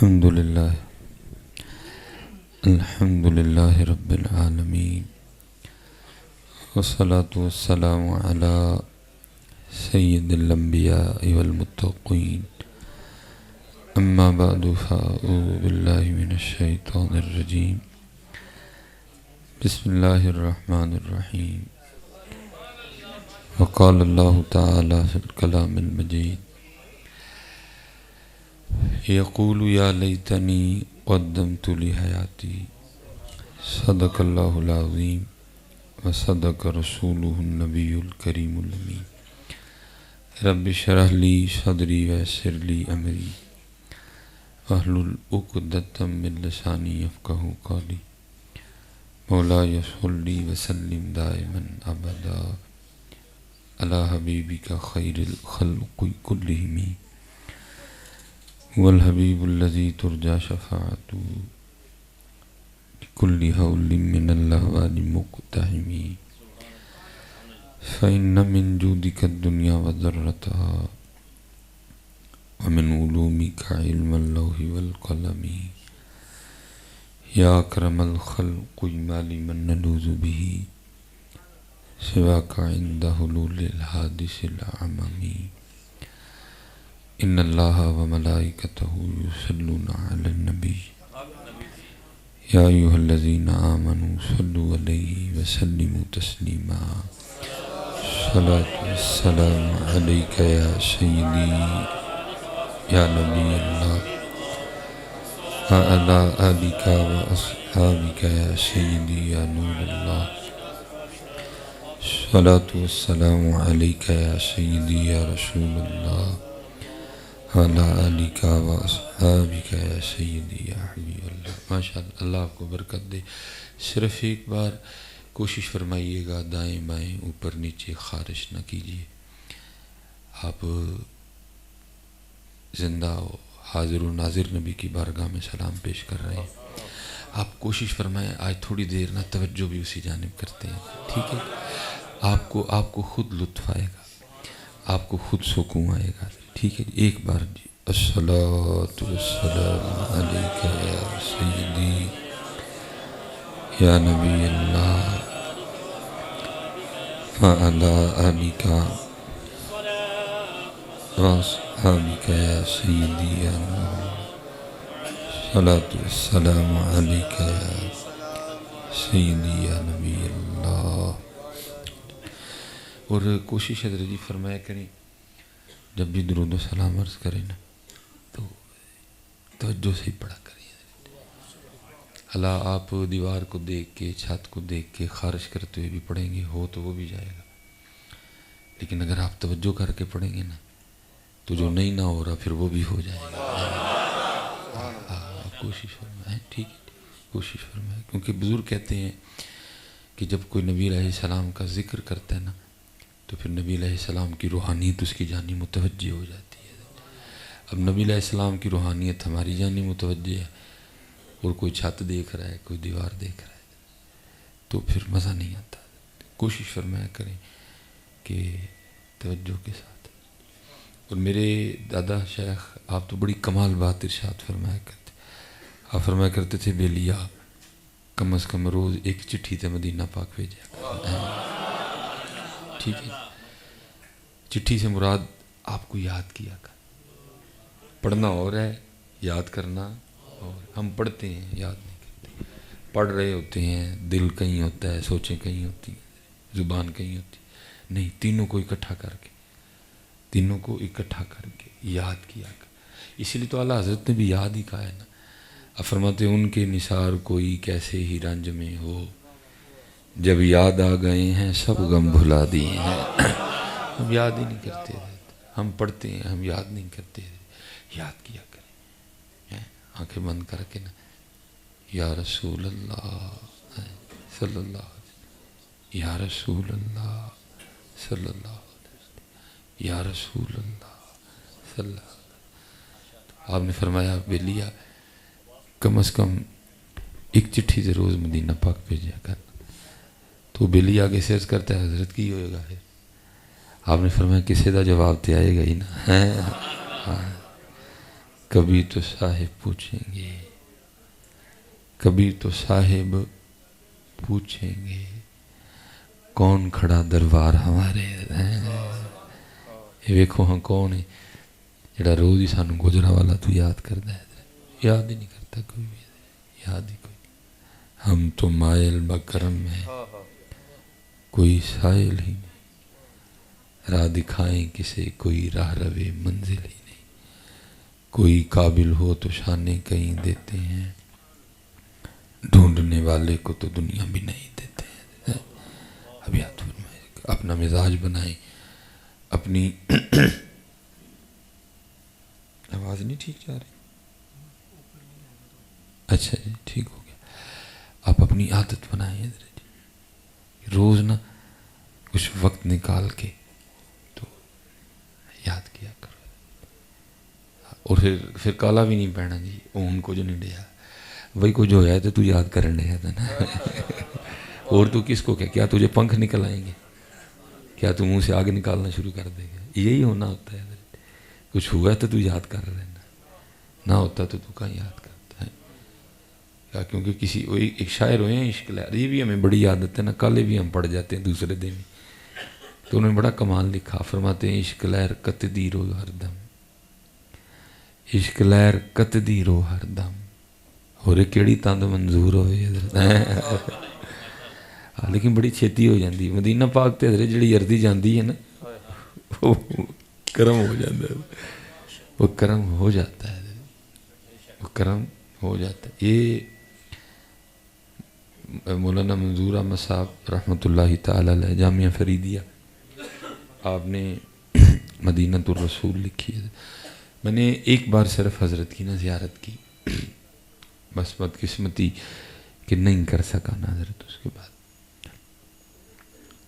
الحمد للہ رب العالمین والصلاة والسلام علی سید الانبیاء والمتقین اما بعد فاعوذ باللہ من الشیطان الرجیم بسم اللہ الرحمن الرحیم وقال اللہ تعالی فی الکلام المجید یقول یا لیتنی قدمت لحیاتی صدق اللہ العظیم وصدق رسولہ النبی الکریم الامین رب اشرح لی صدری ویسر لی امری واحلل عقدۃ من لسانی یفقہوا قولی مولایا صلی وسلم دائما ابدا علی حبیبک خیر الخلق کلہم والحبیب الذی ترجى شفاعته بكل حول من اللهوان مقتحم فإن من جودك الدنيا وذرتها ومن علومك علم اللوح والقلم يا أكرم الخلق ما لمن نلوذ به سواك عند حلول الحادث العمم ان اللہ و ملائکتہ یصلون علی النبی یا ایھا الذین آمنوا صلوا علیہ وسلموا تسلیما صلاۃ والسلام علیک یا سیدی یا نبی اللہ وعلی آلک واصحابک یا سیدی یا نور اللہ صلاۃ والسلام علیک یا سیدی یا رسول اللہ وعلی آلک واصحابک یا سیدی یا حبیب اللہ۔ ماشاءاللہ، اللہ آپ کو برکت دے۔ صرف ایک بار کوشش فرمائیے گا، دائیں بائیں اوپر نیچے خارش نہ کیجیے۔ آپ زندہ و حاضر و ناظر نبی کی بارگاہ میں سلام پیش کر رہے ہیں۔ آپ کوشش فرمائیں آج تھوڑی دیر نہ توجہ بھی اسی جانب کرتے ہیں، ٹھیک ہے؟ آپ کو خود لطف آئے گا، آپ کو خود سکون آئے گا، ٹھیک ہے؟ ایک بار جی، الصلاۃ والسلام علیک یا سیدی یا نبی اللہ وعلی آلک واصحابک یا سیدی یا نور الصلاۃ والسلام علیک یا سیدی یا نبی اللہ۔ اور کوشش حضرت جی فرمایا کریں جب بھی درود و سلام عرض کریں نا تو توجہ سے ہی پڑھا کریں۔ اللہ آپ دیوار کو دیکھ کے، چھت کو دیکھ کے خارش کرتے ہوئے بھی پڑھیں گے ہو تو وہ بھی جائے گا، لیکن اگر آپ توجہ کر کے پڑھیں گے نا تو جو نہیں نہ ہو رہا پھر وہ بھی ہو جائے گا۔ کوشش فرمائیں، ٹھیک ہے؟ کوشش فرمائیں، کیونکہ بزرگ کہتے ہیں کہ جب کوئی نبی علیہ السلام کا ذکر کرتا ہے نا تو پھر نبی علیہ السلام کی روحانیت اس کی جانب متوجہ ہو جاتی ہے۔ اب نبی علیہ السلام کی روحانیت ہماری جانب متوجہ ہے اور کوئی چھت دیکھ رہا ہے، کوئی دیوار دیکھ رہا ہے تو پھر مزہ نہیں آتا۔ کوشش فرمایا کریں کہ توجہ کے ساتھ۔ اور میرے دادا شیخ آپ تو بڑی کمال بات ارشاد فرمایا کرتے، آپ فرمایا کرتے تھے بیلیا کم از کم روز ایک چٹھی تے مدینہ پاک بھیجا کر، ٹھیک ہے؟ چٹھی سے مراد آپ کو یاد کیا کر، پڑھنا اور ہے، یاد کرنا اور۔ ہم پڑھتے ہیں یاد نہیں کرتے، پڑھ رہے ہوتے ہیں دل کہیں ہوتا ہے، سوچیں کہیں ہوتی ہیں، زبان کہیں ہوتی ہے، نہیں، تینوں کو اکٹھا کر کے، تینوں کو اکٹھا کر کے یاد کیا کر۔ اسی لیے تو اعلیٰ حضرت نے بھی یاد ہی کہا ہے نا، اب فرماتے ان کے نثار کوئی کیسے ہی رنج میں ہو، جب یاد آ گئے ہیں سب غم بھلا دیے ہیں۔ ہم یاد ہی نہیں کرتے رہتے، ہم پڑھتے ہیں ہم یاد نہیں کرتے رہتے، یاد کیا کریں، آنکھیں بند کر کے نا، یا رسول اللہ صلی اللہ علیہ وسلم، یا رسول اللہ صلی اللہ علیہ وسلم، یا رسول اللہ صلی اللہ علیہ وسلم۔ آپ نے فرمایا بیلیا کم از کم ایک چٹھی سے روز مدینہ پاک بھیجا کر، تو بیلی آگے سرچ کرتا ہے حضرت کی ہوئے گا پھر؟ آپ نے فرمایا کسی دا جواب تے آئے گا ہی نا۔ کبھی تو صاحب پوچھیں گے، کبھی تو صاحب پوچھیں گے کون کھڑا دربار ہمارے. یہ ویکھو ہاں کون ہے جڑا روز ہی سانو گجرا والا تو یاد کرتا ہے؟ یاد ہی نہیں کرتا کوئی بھی، یاد ہی کوئی. ہم تو مائل بکرم ہے، کوئی سائل ہی نہیں. راہ دکھائیں کسے کوئی راہ روے منزل ہی نہیں. کوئی قابل ہو تو شانے کہیں دیتے ہیں، ڈھونڈنے والے کو تو دنیا بھی نہیں دیتے ہیں. اب یاد فرمائے اپنا مزاج بنائیں، اپنی آواز نہیں ٹھیک جا رہی؟ اچھا جی ٹھیک ہو گیا. آپ اپنی عادت بنائیں جی، روز نا کچھ وقت نکال کے تو یاد کیا کرو. اور پھر کالا بھی نہیں پہنا جی، اون کو جو نہیں ڈیا وہی کچھ ہو جائے تو یاد کرن ڈیا تھا نا. اور تو کس کو کیا تجھے پنکھ نکل آئیں گے؟ کیا تو منہ سے آگ نکالنا شروع کر دے گا؟ یہی ہونا ہوتا ہے. کچھ ہوا تو یاد کر رہنا، نہ ہوتا تو کہاں یاد کرتا ہے. کیا کیونکہ کسی ایک شاعر ہوئے ہیں عشق لہر، یہ بھی ہمیں بڑی عادت ہے نا، کالے بھی ہم پڑ جاتے ہیں دوسرے دن. تو انہوں نے بڑا کمال لکھا، فرماتے ہیں عشق لہر کت دی رو ہر دم، عشق لہر کت دی رو ہر دم، اور کیڑی تند منظور ہوئے. لیکن بڑی چھیتی ہو جاتی. مدینہ پاک تے حضرت جڑی ارضی جاندی ہے نا وہ کرم ہو جاتا ہے، وہ کرم ہو جاتا ہے، وہ کرم ہو جاتا ہے. یہ مولانا منظور احمد صاحب رحمۃ اللہ تعالی علیہ جامعہ فریدیہ آپ نے مدینۃ الرسول لکھی ہے. میں نے ایک بار صرف حضرت کی نا زیارت کی، بس بدقسمتی کہ نہیں کر سکا نا حضرت. اس کے بعد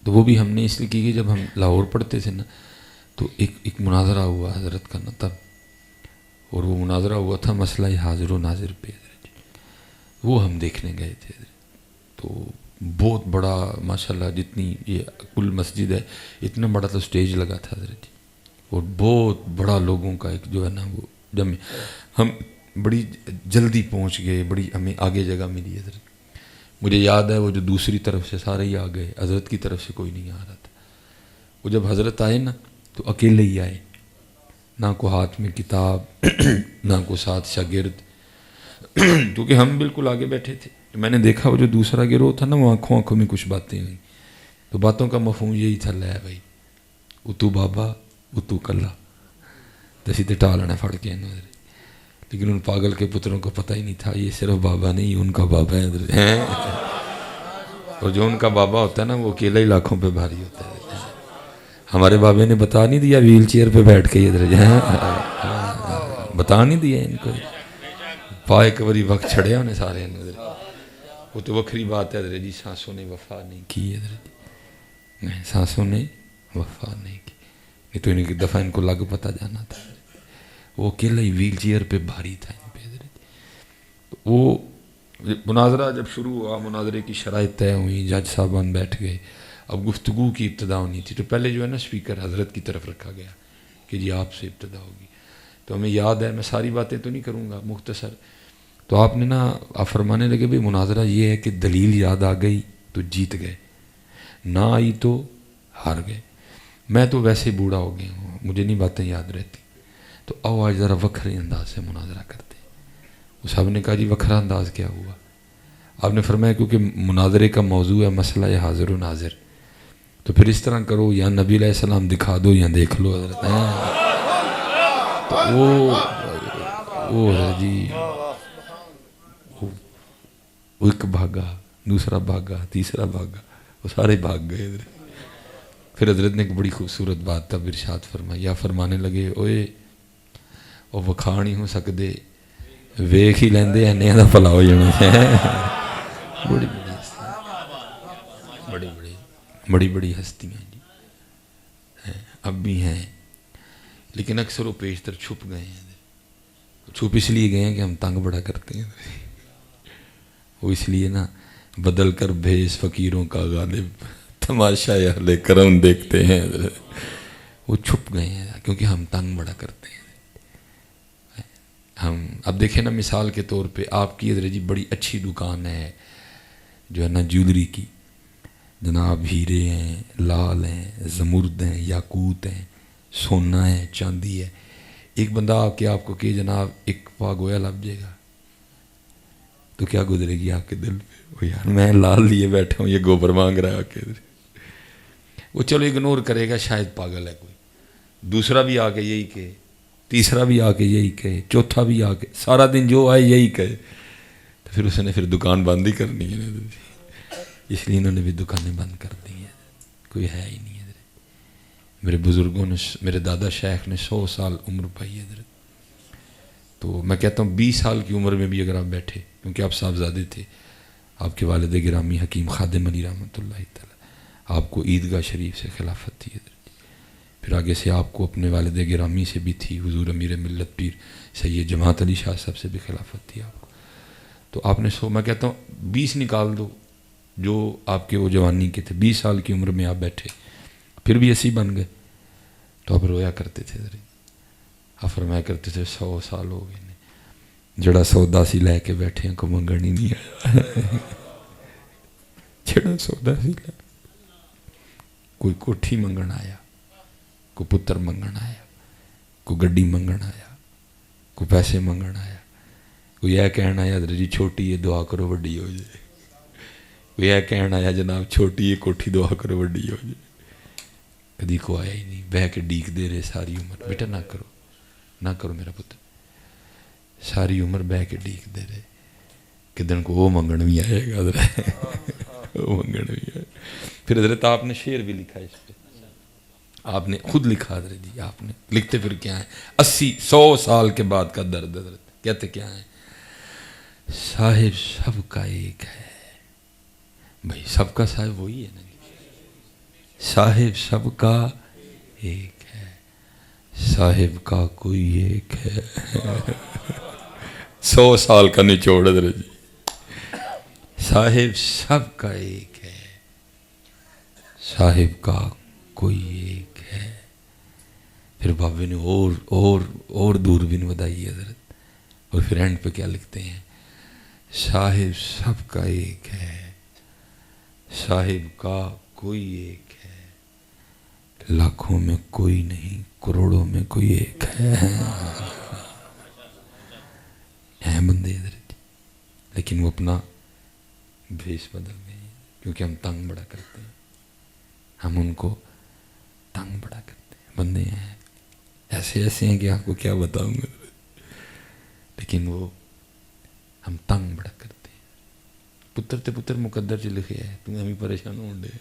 تو وہ بھی ہم نے اس لیے کی کہ جب ہم لاہور پڑھتے تھے نا تو ایک مناظرہ ہوا حضرت کا نا تب، اور وہ مناظرہ ہوا تھا مسئلہ حاضر و ناظر پہ. وہ ہم دیکھنے گئے تھے. تو بہت بڑا ماشاءاللہ، جتنی یہ کل مسجد ہے اتنا بڑا تو سٹیج لگا تھا حضرت جی، اور بہت بڑا لوگوں کا ایک جو ہے نا وہ جمع. ہم بڑی جلدی پہنچ گئے، بڑی ہمیں آگے جگہ ملی حضرت. مجھے یاد ہے وہ جو دوسری طرف سے سارے ہی آ گئے، حضرت کی طرف سے کوئی نہیں آ رہا تھا. وہ جب حضرت آئے نا تو اکیلے ہی آئے، نہ کو ہاتھ میں کتاب نہ کو ساتھ شاگرد، کیونکہ ہم بالکل آگے بیٹھے تھے. میں نے دیکھا وہ جو دوسرا گروہ تھا نا وہ آنکھوں آنکھوں میں کچھ باتیں ہوئیں. تو باتوں کا مفہوم یہی تھا، لے بھائی اتو بابا اتو کلا دسی تے ٹالنا پھڑ کے. لیکن ان پاگل کے پتروں کو پتہ ہی نہیں تھا یہ صرف بابا نہیں ان کا بابا ہے. اور جو ان کا بابا ہوتا ہے نا وہ اکیلا ہی لاکھوں پہ بھاری ہوتا ہے. ہمارے بابے نے بتا نہیں دیا ویل چیئر پہ بیٹھ کے ادھر بتا نہیں دیا ان کو. پائے ایک باری وقت چھڑیا انہیں سارے. وہ تو وکری بات ہے حضرت جی، سانسوں نے وفا نہیں کی حضرت جی، سانسوں نے وفا نہیں کی. نہیں تو ان کی دفعہ ان کو لگ پتہ جانا تھا. وہ اکیلا ہی ویل چیئر پہ بھاری تھا ان پہ حضرت جی. وہ مناظرہ جب شروع ہوا، مناظرے کی شرائط طے ہوئی، جج صاحبان بیٹھ گئے. اب گفتگو کی ابتدا ہونی تھی تو پہلے جو ہے نا اسپیکر حضرت کی طرف رکھا گیا کہ جی آپ سے ابتدا ہوگی. تو ہمیں یاد ہے، میں ساری باتیں تو نہیں کروں گا، مختصر. تو آپ نے نا آپ فرمانے لگے بھی مناظرہ یہ ہے کہ دلیل یاد آ گئی تو جیت گئے، نہ آئی تو ہار گئے. میں تو ویسے ہی بوڑھا ہو گیا ہوں، مجھے نہیں باتیں یاد رہتی. تو آؤ آج ذرا وکھرے انداز سے مناظرہ کرتے. وہ صاحب نے کہا جی وکھرا انداز کیا ہوا؟ آپ نے فرمایا کیونکہ مناظرے کا موضوع ہے مسئلہ حاضر و ناظر، تو پھر اس طرح کرو یا نبی علیہ السلام دکھا دو یا دیکھ لو حضرت. تو وہ حضرت جی وہ ایک بھاگا، دوسرا بھاگا، تیسرا بھاگا، وہ سارے بھاگ گئے حضرت. پھر حضرت نے ایک بڑی خوبصورت بات تب ارشاد فرمائی، یا فرمانے لگے اوئے وہ وکھا نہیں ہو سکتے، ویکھ ہی لیندے ہیں نیاں دا پلا ہو جانا. بڑی بڑی ہستیاں، بڑی بڑی ہستیاں جی اب بھی ہیں، لیکن اکثر وہ پیشتر چھپ گئے ہیں. چھپ اس لیے گئے ہیں کہ ہم تنگ بڑا کرتے ہیں. وہ اس لیے نا بدل کر بھیس فقیروں کا غالب تماشا اہل کرم دیکھتے ہیں. وہ چھپ گئے ہیں کیونکہ ہم تنگ بڑا کرتے ہیں. ہم اب دیکھیں نا مثال کے طور پہ آپ کی حضرت جی بڑی اچھی دکان ہے جو ہے نا جیولری کی، جناب ہیرے ہیں، لال ہیں، زمرد ہیں، یاقوت ہیں، سونا ہے، چاندی ہے، ایک بندہ آ کے آپ کو کہ جناب ایک پا گویا لب جائے گا تو کیا گزرے گی آپ کے دل پہ؟ وہ یار میں لال لیے بیٹھا ہوں، یہ گوبر مانگ رہا ہے آ کے، وہ چلو اگنور کرے گا، شاید پاگل ہے کوئی، دوسرا بھی آ کے یہی کہے، تیسرا بھی آ کے یہی کہے، چوتھا بھی آ کے، سارا دن جو آئے یہی کہے، تو پھر اس نے پھر دکان بند ہی کرنی ہے، اس لیے انہوں نے بھی دکانیں بند کر دی ہیں، کوئی ہے ہی نہیں حضرت۔ میرے بزرگوں نے، میرے دادا شیخ نے 100 سال عمر پائی حضرت، تو میں کہتا ہوں 20 سال کی عمر میں بھی اگر آپ بیٹھے، کیونکہ آپ صاحبزادے تھے، آپ کے والد گرامی حکیم خادم علی رحمۃ اللہ تعالی، آپ کو عیدگاہ شریف سے خلافت تھی حضرت، پھر آگے سے آپ کو اپنے والد گرامی سے بھی تھی، حضور امیر ملت پیر سید جماعت علی شاہ صاحب سے بھی خلافت تھی آپ کو، تو آپ نے میں کہتا ہوں 20 نکال دو جو آپ کے وہ جوانی کے تھے، 20 سال کی عمر میں آپ بیٹھے پھر بھی ایسی بن گئے، تو آپ رویا کرتے تھے حضرت، آپ فرمایا کرتے تھے 100 سال ہو گئے جڑا سودا سی لے کے بیٹھے ہیں کو منگن ہی نہیں آیا، جڑا سودا سی لے، کوئی کوٹھی منگن آیا، کوئی پتر منگن آیا، کوئی گڈی منگن آیا، کوئی پیسے منگن آیا، کوئی یہ کہنا آیا حضرت جی چھوٹی ہے دعا کرو وڈی ہو جائے، کوئی یہ کہنا آیا جناب چھوٹی ہے کوٹھی دعا کرو وڈی ہو جائے، کدی کو آیا ہی نہیں، بہ کے ڈیک دے رہے ساری عمر، بیٹا نہ کرو نہ کرو میرا پتر، ساری عمر بہ کے ڈیک دے رہے، کدن کو وہ منگن بھی آئے گا حضرت، وہ منگن بھی آئے، پھر حضرت آپ نے شعر بھی لکھا اس پہ، آپ نے خود لکھا حضرت جی، آپ نے لکھتے پھر کیا ہے، 80-100 سال کے بعد کا درد حضرت، کہتے کیا ہے، صاحب سب کا ایک ہے، بھائی سب کا صاحب وہی ہے نا، صاحب سب کا ایک ہے، صاحب کا کوئی ایک ہے، 100 سال کا نچوڑ حضرت جی، صاحب سب کا ایک ہے، صاحب کا کوئی ایک ہے، پھر بابے نے اور دوربین ودائی حضرت، اور پھر اینڈ پہ کیا لکھتے ہیں، صاحب سب کا ایک ہے، صاحب کا کوئی ایک ہے، لاکھوں میں کوئی نہیں کروڑوں میں کوئی ایک ہے، ہیں بندے حضرت، لیکن وہ اپنا بھیس بدل گئے ہیں، کیونکہ ہم تنگ بڑا کرتے ہیں، ہم ان کو تنگ بڑا کرتے ہیں، بندے ہیں ایسے ہیں کہ آپ کو کیا بتاؤں گا، لیکن وہ ہم تنگ بڑا کرتے ہیں، پتر تے پتر مقدر چ لکھے ہے، تمہیں ہمیں پریشان ہو دے،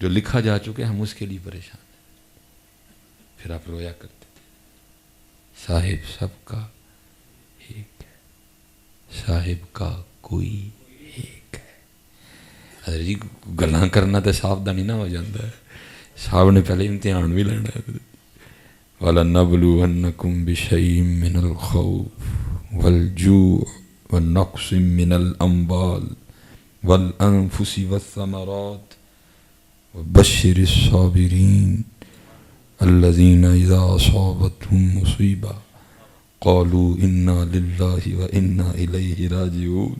جو لکھا جا چکے ہم اس کے لیے پریشان ہیں، پھر آپ رویا کرتے تھے، صاحب سب کا ایک ہے، صاحب کا کوئی ایک ہے، حضرت جی گلاں کرنا تو ساودھانی نہ ہو جاتا ہے، صاحب نے پہلے امتحان بھی لینا ہے، وَلَنَبْلُوَنَّكُمْ بِشَيْءٍ مِّنَ الْخَوْفِ وَالْجُوعِ وَنَقْصٍ مِّنَ الْأَمْوَالِ وَالْأَنفُسِ وَالثَّمَرَاتِ وَبَشِّرِ الصَّابِرِينَ الَّذِينَ إِذَا أَصَابَتْهُم مُّصِيبَةٌ قَالُوا إِنَّا لِلَّهِ وَإِنَّا إِلَيْهِ رَاجِعُونَ،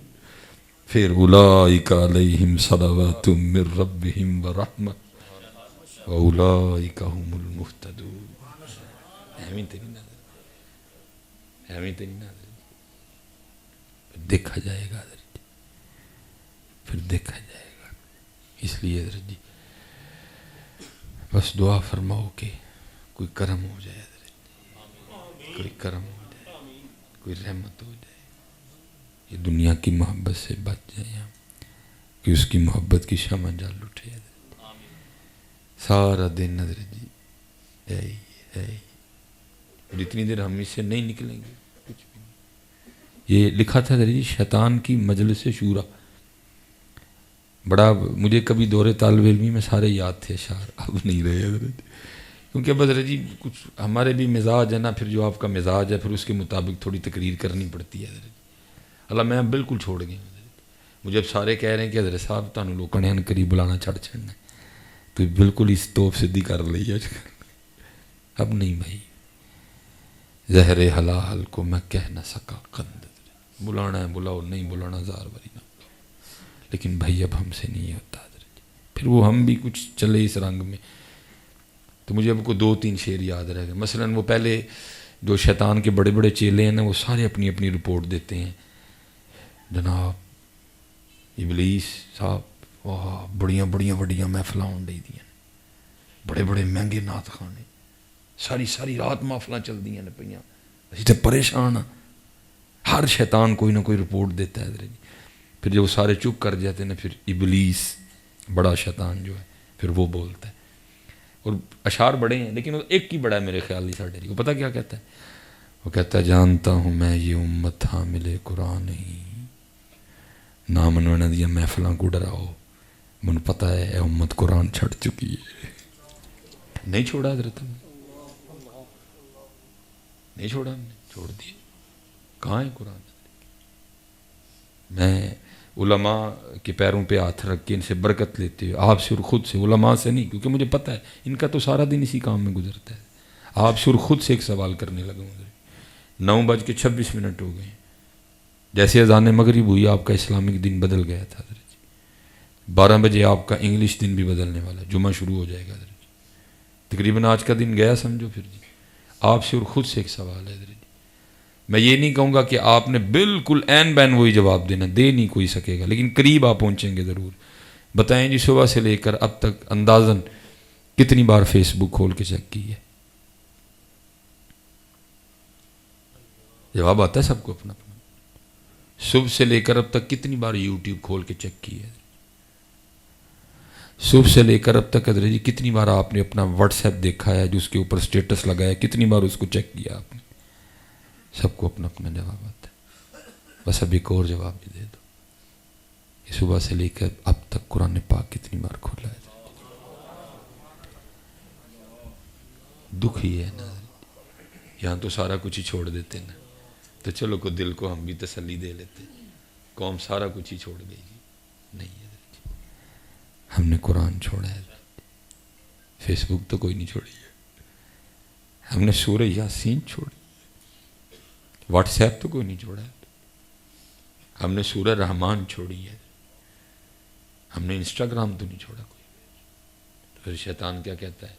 پھر اولئک علیہم صلوات من ربہم ورحمہ واولئک هم المہتدون، ایویں تو نہیں نظر، ایویں تو نہیں نظر، پھر دیکھا جائے گا حضرت جی، پھر دیکھا جائے گا، اس لیے حضرت جی بس دعا فرماؤ کہ کوئی کرم ہو جائے حضرت جی، کوئی کرم ہو جائے، کوئی رحمت ہو جائے، یہ دنیا کی محبت سے بچ جائیں ہم، کہ اس کی محبت کی شمع جل اٹھے حضرت، سارا دن حضرت جی ہے ہی، جتنی دیر ہم اس سے نہیں نکلیں گے کچھ بھی نہیں۔ یہ لکھا تھا حضرت جی شیطان کی مجلس شورا، بڑا مجھے کبھی دور طالب علمی میں سارے یاد تھے اشعار، اب نہیں رہے حضرت، کیونکہ اب حضرت جی کچھ ہمارے بھی مزاج ہے نا، پھر جو آپ کا مزاج ہے پھر اس کے مطابق تھوڑی تقریر کرنی پڑتی ہے حضرت، اللہ میں اب بالکل چھوڑ گئی ہوں حضرت، مجھے اب سارے کہہ رہے ہیں کہ حضرت صاحب تانوں لوگوں نے قریب بلانا چھڑ چھڑنا، تو بالکل اس توپ سدھی کر لی ہے، اب نہیں بھائی، زہر حلال کو میں کہہ نہ سکا قند، بلانا ہے بلاؤ، نہیں بلانا ہزار باری نہ بلاؤ، لیکن بھائی اب ہم سے نہیں ہوتا حضرت جی۔ پھر وہ ہم بھی کچھ چلے اس رنگ میں، تو مجھے اب کو 2-3 شعر یاد رہ گئے۔ مثلا وہ پہلے جو شیطان کے بڑے بڑے چیلے ہیں نا، وہ سارے اپنی اپنی رپورٹ دیتے ہیں، جناب ابلیس صاحب واہ بڑیاں بڑیاں وڈیاں محفلاں ہون ڈئی دیاں، بڑے بڑے مہنگے نعت خانے، ساری رات محفلاں چل دیاں نے پئیاں، اسی تے پریشان ہاں۔ ہر شیطان کوئی نہ کوئی رپورٹ دیتا ہے حضرت جی۔ پھر جب وہ سارے چپ کر جاتے ہیں نا، پھر ابلیس بڑا شیطان جو ہے پھر وہ بولتا ہے، اور اشعار بڑے ہیں لیکن وہ ایک ہی بڑا ہے میرے خیال ہی ساڈے، وہ پتہ کیا کہتا ہے؟ وہ کہتا ہے جانتا ہوں میں یہ امت حامل قرآن نہیں، نہ منونا دیا محفلاں کو ڈراؤ، من پتہ ہے اے امت قرآن چھڑ چکی ہے۔ نہیں چھوڑا حضرت، نہیں چھوڑا، ہم نے چھوڑ دیا، کہاں ہے قرآن؟ میں علماء کے پیروں پہ ہاتھ رکھ کے ان سے برکت لیتے ہوئے، آپ سے اور خود سے، علماء سے نہیں، کیونکہ مجھے پتہ ہے ان کا تو سارا دن اسی کام میں گزرتا ہے، آپ سے اور خود سے ایک سوال کرنے لگا ہوں۔ 9:26 ہو گئے، جیسے اذان مغرب ہوئی آپ کا اسلامک دن بدل گیا تھا حضرت جی۔ 12 بجے آپ کا انگلش دن بھی بدلنے والا ہے، جمعہ شروع ہو جائے گا حضرت جی۔ تقریباً آج کا دن گیا سمجھو پھر جی۔ آپ سے اور خود سے ایک سوال ہے حضرت جی، میں یہ نہیں کہوں گا کہ آپ نے بالکل عین بین وہی جواب دینا، دے نہیں کوئی سکے گا، لیکن قریب آپ پہنچیں گے ضرور۔ بتائیں جی صبح سے لے کر اب تک اندازاً کتنی بار فیس بک کھول کے چیک کی ہے؟ جواب آتا ہے سب کو اپنا اپنا۔ صبح سے لے کر اب تک کتنی بار یوٹیوب کھول کے چیک کی ہے؟ صبح سے لے کر اب تک حضرت جی کتنی بار آپ نے اپنا واٹس ایپ دیکھا ہے جو اس کے اوپر سٹیٹس لگایا، کتنی بار اس کو چیک کیا آپ نے؟ سب کو اپنا اپنا جواب آتا ہے۔ بس اب ایک اور جواب بھی دے دو کہ صبح سے لے کر اب تک قرآن پاک کتنی بار کھولا ہے؟ دکھ ہی ہے نا، یہاں تو سارا کچھ ہی چھوڑ دیتے نا، تو چلو کو دل کو ہم بھی تسلی دے لیتے، قوم سارا کچھ ہی چھوڑ گئی جی، نہیں ہے ہم نے قرآن چھوڑا ہے، فیس بک تو کوئی نہیں چھوڑی ہے، ہم نے سورہ یاسین چھوڑی، واٹس ایپ تو کوئی نہیں چھوڑا ہے، ہم نے سورہ رحمان چھوڑی ہے، ہم نے انسٹاگرام تو نہیں چھوڑا کوئی۔ پھر شیطان کیا کہتا ہے؟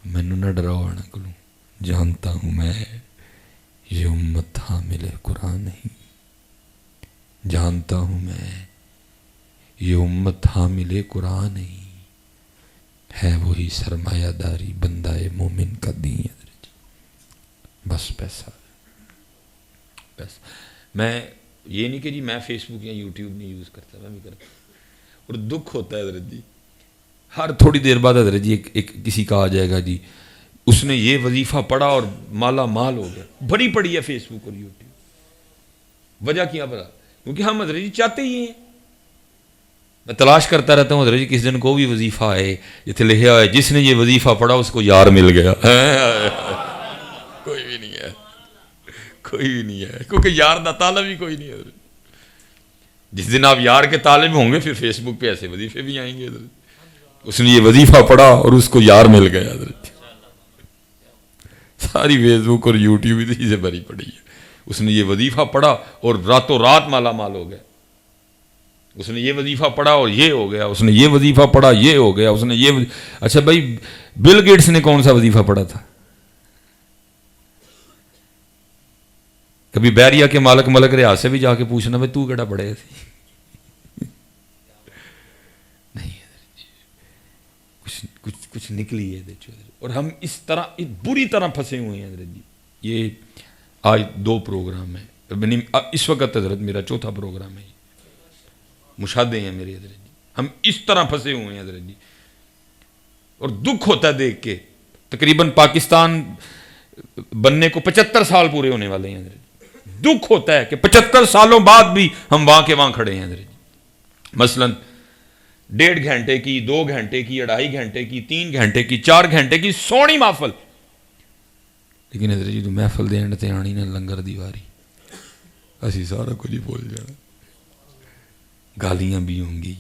مینوں نہ ڈراؤ نہ کروں، جانتا ہوں میں یہ امت حامل قرآن نہیں، جانتا ہوں میں یہ امت حامل قرآن نہیں، ہے وہی سرمایہ داری بندہ مومن کا دین۔ بس پیسہ، میں یہ نہیں کہ جی میں فیس بک یا یوٹیوب نہیں یوز کرتا، میں بھی کرتا ہوں، اور دکھ ہوتا ہے حضرت جی، ہر تھوڑی دیر بعد حضرت جی ایک کسی کا آ جائے گا جی اس نے یہ وظیفہ پڑھا اور مالا مال ہو گیا، بڑی پڑی ہے فیس بک اور یوٹیوب، وجہ کیا پتا؟ کیونکہ ہم حضرت جی چاہتے ہی ہیں، میں تلاش کرتا رہتا ہوں حضرت جی کس دن کو بھی وظیفہ آئے جتنے لکھا ہے جس نے یہ وظیفہ پڑھا اس کو یار مل گیا۔ کوئی بھی نہیں ہے، کوئی بھی نہیں ہے، کیونکہ یار دا طالب ہی کوئی نہیں ہے۔ جس دن آپ یار کے طالب ہوں گے پھر فیس بک پہ ایسے وظیفے بھی آئیں گے، اس نے یہ وظیفہ پڑھا اور اس کو یار مل گیا۔ ساری فیس بک اور یوٹیوب اسی سے بھری پڑی ہے، اس نے یہ وظیفہ پڑھا اور راتوں رات مالا مال ہو گیا، اس نے یہ وظیفہ پڑھا اور یہ ہو گیا، اس نے یہ وظیفہ پڑھا یہ ہو گیا، اس نے یہ اچھا بھائی بل گیٹس نے کون سا وظیفہ پڑھا تھا؟ کبھی بیریا کے مالک ملک ریاض سے بھی جا کے پوچھنا بھائی تو کیڑا پڑھے تھی؟ نہیں، کچھ نکلی ہے دیکھو، اور ہم اس طرح بری طرح پھنسے ہوئے ہیں حضرت جی۔ یہ آج 2 پروگرام ہیں، اس وقت حضرت میرا 4تھا پروگرام ہے، مشاہدے ہیں میرے حضرت جی، ہم اس طرح پھنسے ہوئے ہیں حضرت جی، اور دکھ ہوتا ہے دیکھ کے۔ تقریباً پاکستان بننے کو 75 سال پورے ہونے والے ہیں حضرت جی، دکھ ہوتا ہے کہ 75 سالوں بعد بھی ہم وہاں کے وہاں کھڑے ہیں حضرت جی۔ مثلاً 1.5 گھنٹے کی، 2 گھنٹے کی، 2.5 گھنٹے کی، 3 گھنٹے کی، 4 گھنٹے کی سونی محفل، لیکن حضرت جی تو محفل دین تے آنی نہ لنگر دیواری، اسی سارا کچھ ہی بول جانا، گالیاں بھی ہوں گی،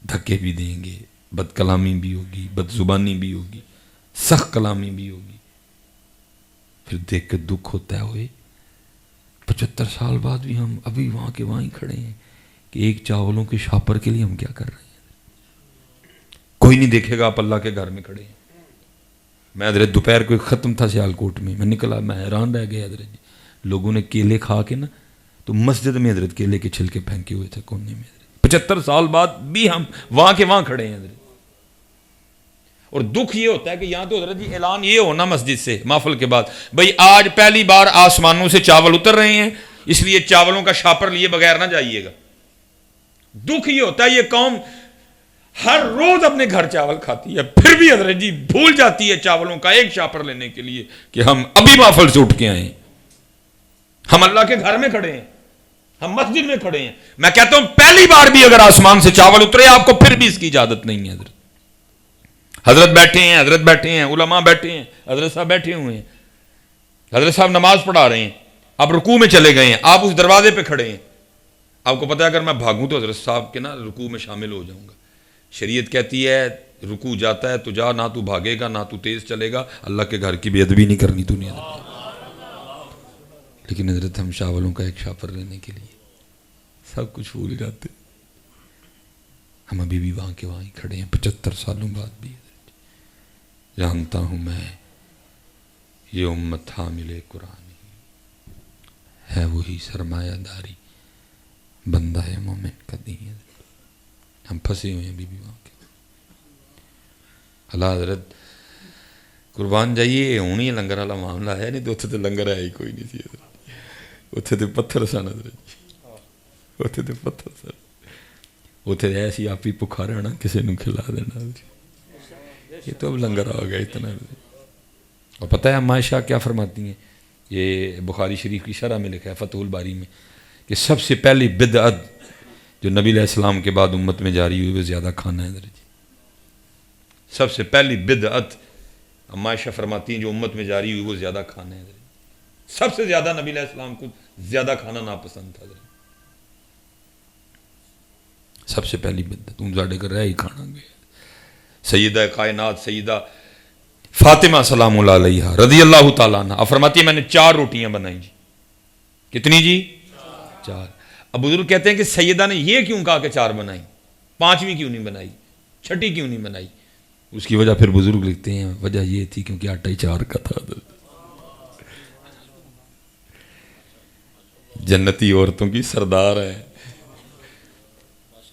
دھکے بھی دیں گے، بد کلامی بھی ہوگی، بد زبانی بھی ہوگی، سخت کلامی بھی ہوگی، پھر دیکھ کے دکھ ہوتا ہے ہوئے 75 سال بعد بھی ہم ابھی وہاں کے وہاں ہی کھڑے ہیں کہ ایک چاولوں کے شاپر کے لیے ہم کیا کر رہے ہیں. کوئی نہیں دیکھے گا آپ اللہ کے گھر میں کھڑے ہیں. میں حضرت دوپہر کو ختم تھا سیالکوٹ میں نکلا, میں حیران رہ گیا حضرت جی. لوگوں نے کیلے کھا کے نا تو مسجد میں حضرت کیلے کے چھلکے پھینکے ہوئے تھے کونے میں. 75 سال بعد بھی ہم وہاں کے وہاں کھڑے ہیں حضرت. اور دکھ یہ ہوتا ہے کہ یہاں تو حضرت جی اعلان یہ ہونا مسجد سے محفل کے بعد, بھئی آج پہلی بار آسمانوں سے چاول اتر رہے ہیں, اس لیے چاولوں کا شاپر لیے بغیر نہ جائیے گا. دکھ یہ ہوتا ہے یہ قوم ہر روز اپنے گھر چاول کھاتی ہے, پھر بھی حضرت جی بھول جاتی ہے چاولوں کا ایک شاپر لینے کے لیے کہ ہم ابھی محفل سے اٹھ کے آئے ہیں, ہم اللہ کے گھر میں کھڑے ہیں, ہم مسجد میں کھڑے ہیں. میں کہتا ہوں پہلی بار بھی اگر آسمان سے چاول اترے آپ کو پھر بھی اس کی اجازت نہیں ہے. حضرت بیٹھے ہیں, حضرت بیٹھے ہیں, علماء بیٹھے ہیں, حضرت صاحب بیٹھے ہوئے ہیں, حضرت صاحب نماز پڑھا رہے ہیں, آپ رکوع میں چلے گئے ہیں, آپ اس دروازے پہ کھڑے ہیں. آپ کو پتہ ہے اگر میں بھاگوں تو حضرت صاحب کے نا رکوع میں شامل ہو جاؤں گا. شریعت کہتی ہے رکوع جاتا ہے تو جا, نہ تو بھاگے گا نہ تو تیز چلے گا, اللہ کے گھر کی بے ادبی نہیں کرنی تو نہیں. لیکن حضرت ہم چاولوں کا ایک شاپر لینے کے لیے سب کچھ بھول جاتے. ہم ابھی بھی وہاں کے وہاں ہی کھڑے ہیں 75 سالوں بعد بھی. جانتا ہوں میں یہ امت حامل قرآن ہے, وہی سرمایہ داری بندہ ہے مومن کا دین. ہم پھنسے ہوئے ہیں ابھی بھی وہاں کے. اللہ حضرت قربان جائیے ہونی ہے لنگر والا معاملہ ہے نہیں تو اتنے تو لنگر ہے ہی کوئی نہیں سی. اتنے تو پتھر سن حضرت, اتنے تو پتھر سن, اتنے ایسی آپ ہی بھکھا رہنا کسی نے کھلا دینا. یہ تو اب لنگر آ گیا اتنا. اور پتہ ہے اما عائشہ کیا فرماتی ہیں, یہ بخاری شریف کی شرح میں لکھا ہے فتح الباری میں, کہ سب سے پہلی بدعت جو نبی علیہ السلام کے بعد امت میں جاری ہوئی وہ زیادہ کھانا ہے. سب سے پہلی بدعت اما عائشہ فرماتی ہیں جو امت میں جاری ہوئی وہ زیادہ کھانا ہے. سب سے زیادہ نبی علیہ السلام کو زیادہ کھانا ناپسند تھا. سب سے پہلی بدعت تم ساڈے گھر رہ ہی کھانا گے. سیدہ کائنات سیدہ فاطمہ سلام اللہ علیہا رضی اللہ تعالیٰ عنہ فرماتی ہے میں نے 4 روٹیاں بنائی جی. کتنی جی؟ 4. اب بزرگ کہتے ہیں کہ سیدہ نے یہ کیوں کہا کہ 4 بنائی, 5ویں کیوں نہیں بنائی, 6ٹھی کیوں نہیں بنائی؟ اس کی وجہ پھر بزرگ لکھتے ہیں وجہ یہ تھی کیونکہ آٹا ہی 4 کا تھا. جنتی عورتوں کی سردار ہے,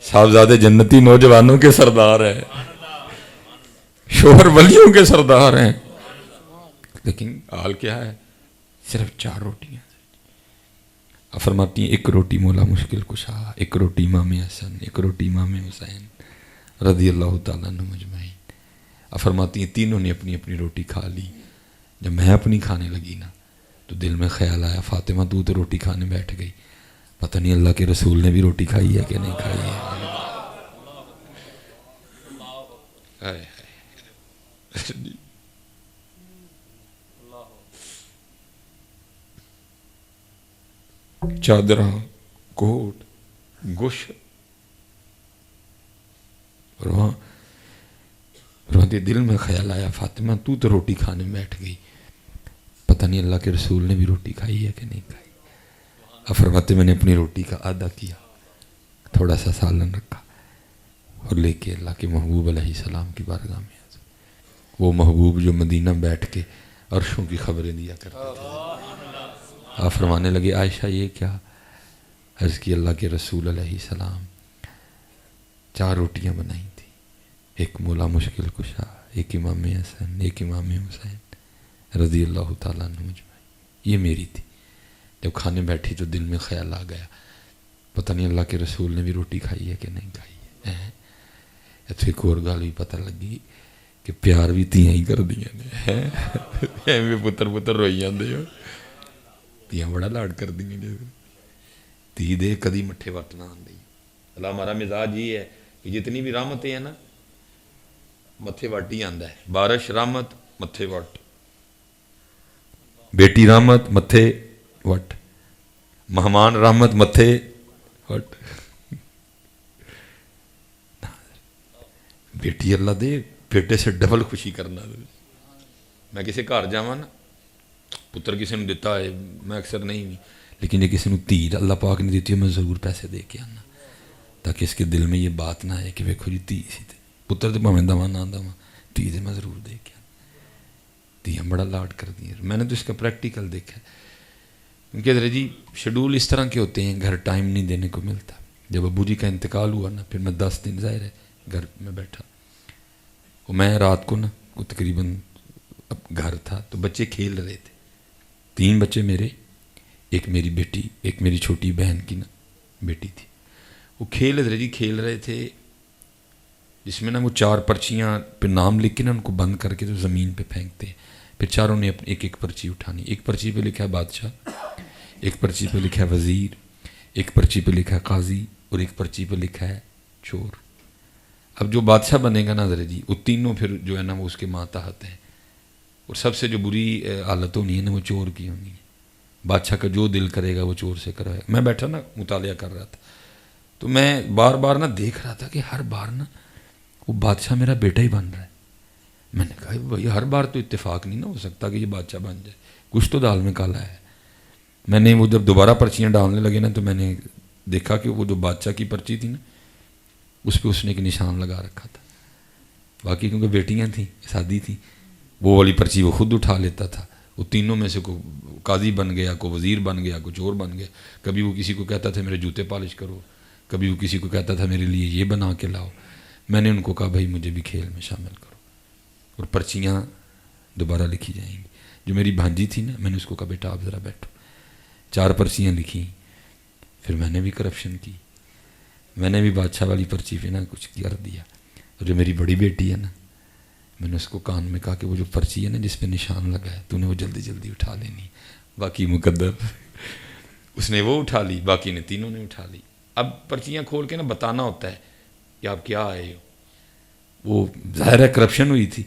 صاحبزادے جنتی نوجوانوں کے سردار ہیں, شوہر ولیوں کے سردار ہیں, لیکن حال کیا ہے صرف 4 روٹیاں. فرماتی ہیں 1 روٹی مولا مشکل کشا, 1 روٹی امام حسن, 1 روٹی امام حسین رضی اللہ تعالیٰ عنہ مجمعین. فرماتی ہیں تینوں نے اپنی اپنی روٹی کھا لی. جب میں اپنی کھانے لگی نا تو دل میں خیال آیا فاطمہ تو روٹی کھانے بیٹھ گئی, پتہ نہیں اللہ کے رسول نے بھی روٹی کھائی ہے کہ نہیں کھائی ہے. چادرہ کوٹ گوشت اور وہاں دل میں خیال آیا فاطمہ تو روٹی کھانے بیٹھ گئی, پتہ نہیں اللہ کے رسول نے بھی روٹی کھائی ہے کہ نہیں کھائی. فرماتے میں نے اپنی روٹی کا آدھا کیا, تھوڑا سا سالن رکھا اور لے کے اللہ کے محبوب علیہ السلام کی بارگاہ میں. وہ محبوب جو مدینہ بیٹھ کے عرشوں کی خبریں دیا کرتے تھے. آپ فرمانے لگے عائشہ یہ کیا؟ عرض کی اللہ کے رسول علیہ السلام 4 روٹیاں بنائی تھی, 1 مولا مشکل کشا, 1 امام حسن, 1 امام حسین رضی اللہ تعالیٰ عنہ مجمعین. یہ میری تھی. جب کھانے بیٹھی تو دل میں خیال آ گیا پتہ نہیں اللہ کے رسول نے بھی روٹی کھائی ہے کہ نہیں کھائی ہے. ایک اور گل بھی پتہ لگی کہ پیار بھی تیاں ہی کر دیا نے, پتر روئی جاندے ہو, تیاں بڑا لاڈ کر دیا نے. تی دے کدی مٹھے وٹ نہ آندی. اللہ ہمارا مزاج یہ ہے کہ جتنی بھی رحمتیں ہیں نا متھے وٹ ہی آندا ہے. بارش رحمت متھے وٹ, بیٹی رحمت متھے وٹ, مہمان رحمت متھے وٹ. بیٹی اللہ دے بیٹے سے ڈبل خوشی کرنا. میں کسی گھر جاواں نا ਪੁੱਤਰ ਕਿਸੇ ਨੂੰ ਦਿੱਤਾ ਹੈ, ਮੈਂ ਅਕਸਰ ਨਹੀਂ ਵੀ, لیکن یہ کسی نے ਧੀ اللہ پاک نے دیتی ہے میں ضرور پیسے دے کے آنا تاکہ اس کے دل میں یہ بات نہ آئے کہ ویکھو جی دھی سی پتر تو بھاویں دواں نہ دواں دھی تو میں ضرور دے کے آنا. دھیاں بڑا لاڈ کر دی ہیں. میں نے تو اس کا پریکٹیکل دیکھا ہے کیونکہ حضرت جی شیڈول اس طرح کے ہوتے ہیں گھر ٹائم نہیں دینے کو ملتا. جب ابو جی کا انتقال ہوا نا پھر میں 10 دن ظاہر ہے گھر میں بیٹھا اور میں رات کو نا تقریباً گھر تھا تو بچے کھیل رہے تھے. 3 بچے میرے، ایک میری بیٹی، ایک میری چھوٹی بہن کی نا بیٹی تھی. وہ کھیل رہے تھے جس میں نا وہ 4 پرچیاں پہ نام لکھ کے نا ان کو بند کر کے تو زمین پہ پھینکتے ہیں. پھر چاروں نے ایک ایک پرچی اٹھانی. ایک پرچی پہ لکھا ہے بادشاہ، ایک پرچی پہ لکھا ہے وزیر، ایک پرچی پہ لکھا ہے قاضی اور ایک پرچی پہ لکھا ہے چور. اب جو بادشاہ بنے گا نا حضرت جی وہ تینوں پھر جو ہے نا وہ اس کے ماتحت ہیں اور سب سے جو بری حالت ہونی ہے نا وہ چور کی ہونی ہے. بادشاہ کا جو دل کرے گا وہ چور سے کرائے. میں بیٹھا نا مطالعہ کر رہا تھا تو میں بار بار نا دیکھ رہا تھا کہ ہر بار نا وہ بادشاہ میرا بیٹا ہی بن رہا ہے. میں نے کہا بھائی ہر بار تو اتفاق نہیں نا ہو سکتا کہ یہ بادشاہ بن جائے، کچھ تو دال میں کالا ہے. میں نے وہ جب دوبارہ پرچیاں ڈالنے لگے نا تو میں نے دیکھا کہ وہ جو بادشاہ کی پرچی تھی نا اس پہ اس نے ایک نشان لگا رکھا تھا. باقی کیونکہ بیٹیاں تھیں شادی تھی وہ والی پرچی وہ خود اٹھا لیتا تھا. وہ تینوں میں سے کوئی قاضی بن گیا، کوئی وزیر بن گیا، کوئی چور بن گیا. کبھی وہ کسی کو کہتا تھا میرے جوتے پالش کرو، کبھی وہ کسی کو کہتا تھا میرے لیے یہ بنا کے لاؤ. میں نے ان کو کہا بھائی مجھے بھی کھیل میں شامل کرو اور پرچیاں دوبارہ لکھی جائیں گی. جو میری بھانجی تھی نا میں نے اس کو کہا بیٹا آپ ذرا بیٹھو. 4 پرچیاں لکھیں. پھر میں نے بھی کرپشن کی، میں نے بھی بادشاہ والی پرچی پہ نا کچھ کر دیا. اور جو میری بڑی بیٹی ہے نا میں نے اس کو کان میں کہا کہ وہ جو پرچی ہے نا جس پہ نشان لگا ہے تو نے وہ جلدی جلدی اٹھا لینی، باقی مقدر. اس نے وہ اٹھا لی، باقی نے تینوں نے اٹھا لی. اب پرچیاں کھول کے نا بتانا ہوتا ہے کہ آپ کیا آئے ہو. وہ ظاہر ہے کرپشن ہوئی تھی.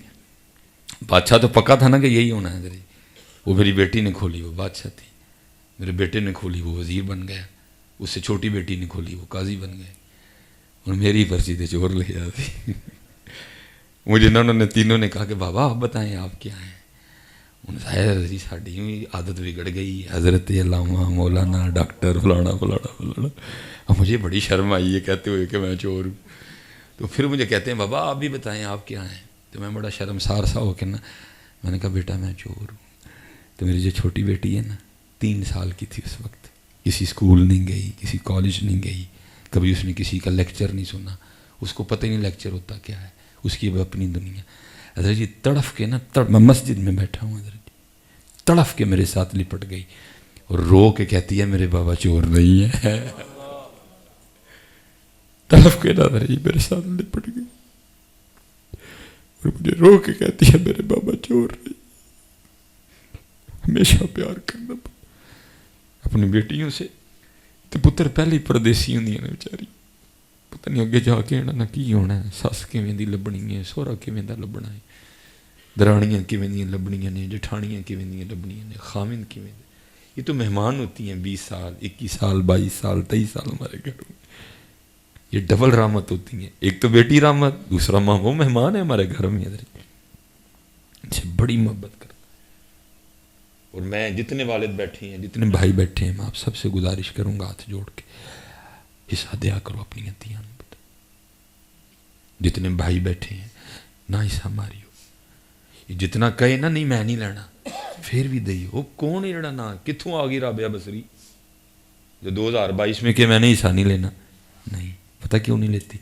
بادشاہ تو پکا تھا نا کہ یہی ہونا ہے. وہ میری بیٹی نے کھولی وہ بادشاہ تھی، میرے بیٹے نے کھولی وہ وزیر بن گیا، اس سے چھوٹی بیٹی نے کھولی وہ قاضی بن گئے اور میری پرچی تھے چور لے جاتی. مجھے انہوں نے تینوں نے کہا کہ بابا آپ بتائیں آپ کیا ہیں. ظاہر جی ساڑی عادت بگڑ گئی حضرت علامہ مولانا ڈاکٹر فلانا فلانا فلانا. اب مجھے بڑی شرم آئی ہے کہتے ہوئے کہ میں چور ہوں. تو پھر مجھے کہتے ہیں بابا آپ بھی بتائیں آپ کیا ہیں. تو میں بڑا شرمسار سا ہو کے نا میں نے کہا بیٹا میں چور ہوں. تو میری جو چھوٹی بیٹی ہے نا 3 سال کی تھی اس وقت، کسی اسکول نہیں گئی، کسی کالج نہیں گئی، کبھی اس نے کسی کا لیکچر نہیں سنا، اس کو پتہ ہی نہیں لیکچر ہوتا کیا ہے، اس کی اب اپنی دنیا. حضرت جی تڑف کے نا میں مسجد میں بیٹھا ہوں حضرت جی تڑف کے میرے ساتھ لپٹ گئی اور رو کے کہتی ہے میرے بابا چور نہیں ہے. تڑف کے نا حضرت جی میرے ساتھ لپٹ گئی اور مجھے رو کے کہتی ہے میرے بابا چور نہیں. ہمیشہ پیار کرنا اپنی بیٹیوں سے. تو پتر پہلے ہی پردیسی ہوں نے بیچاری، پتہ نہیں اگے جا کے نہ کی ہونا ہے. سس کیویں دی لبنی ہے، سہرا کیویں دا لبنا ہے، درانیاں کیویں دیاں لبنیاں نے، جٹھانیاں کیویں دیاں لبنیاں نے، خامن کیویں دے. یہ تو مہمان ہوتی ہیں 20 سال 21 سال 22 سال 23 سال ہمارے گھر میں. یہ ڈبل رحمت ہوتی ہیں، ایک تو بیٹی رحمت، دوسرا ماں وہ مہمان ہے ہمارے گھر میں. حضرت سے بڑی محبت کرتا. اور میں جتنے والد بیٹھے ہیں جتنے بھائی بیٹھے ہیں میں آپ سب سے گزارش کروں گا ہاتھ جوڑ کے حصہ دیا کرو اپنی عطیہ. جتنے بھائی بیٹھے ہیں نہ حصہ ماری ہو، جتنا کہے نا نہیں میں نہیں لینا پھر بھی دئی ہو. کون ہے جڑا نہ کتوں آ گئی رابعہ بصری جو 2022 میں کہ میں نے حصہ نہیں لینا. نہیں پتہ کیوں نہیں لیتی؟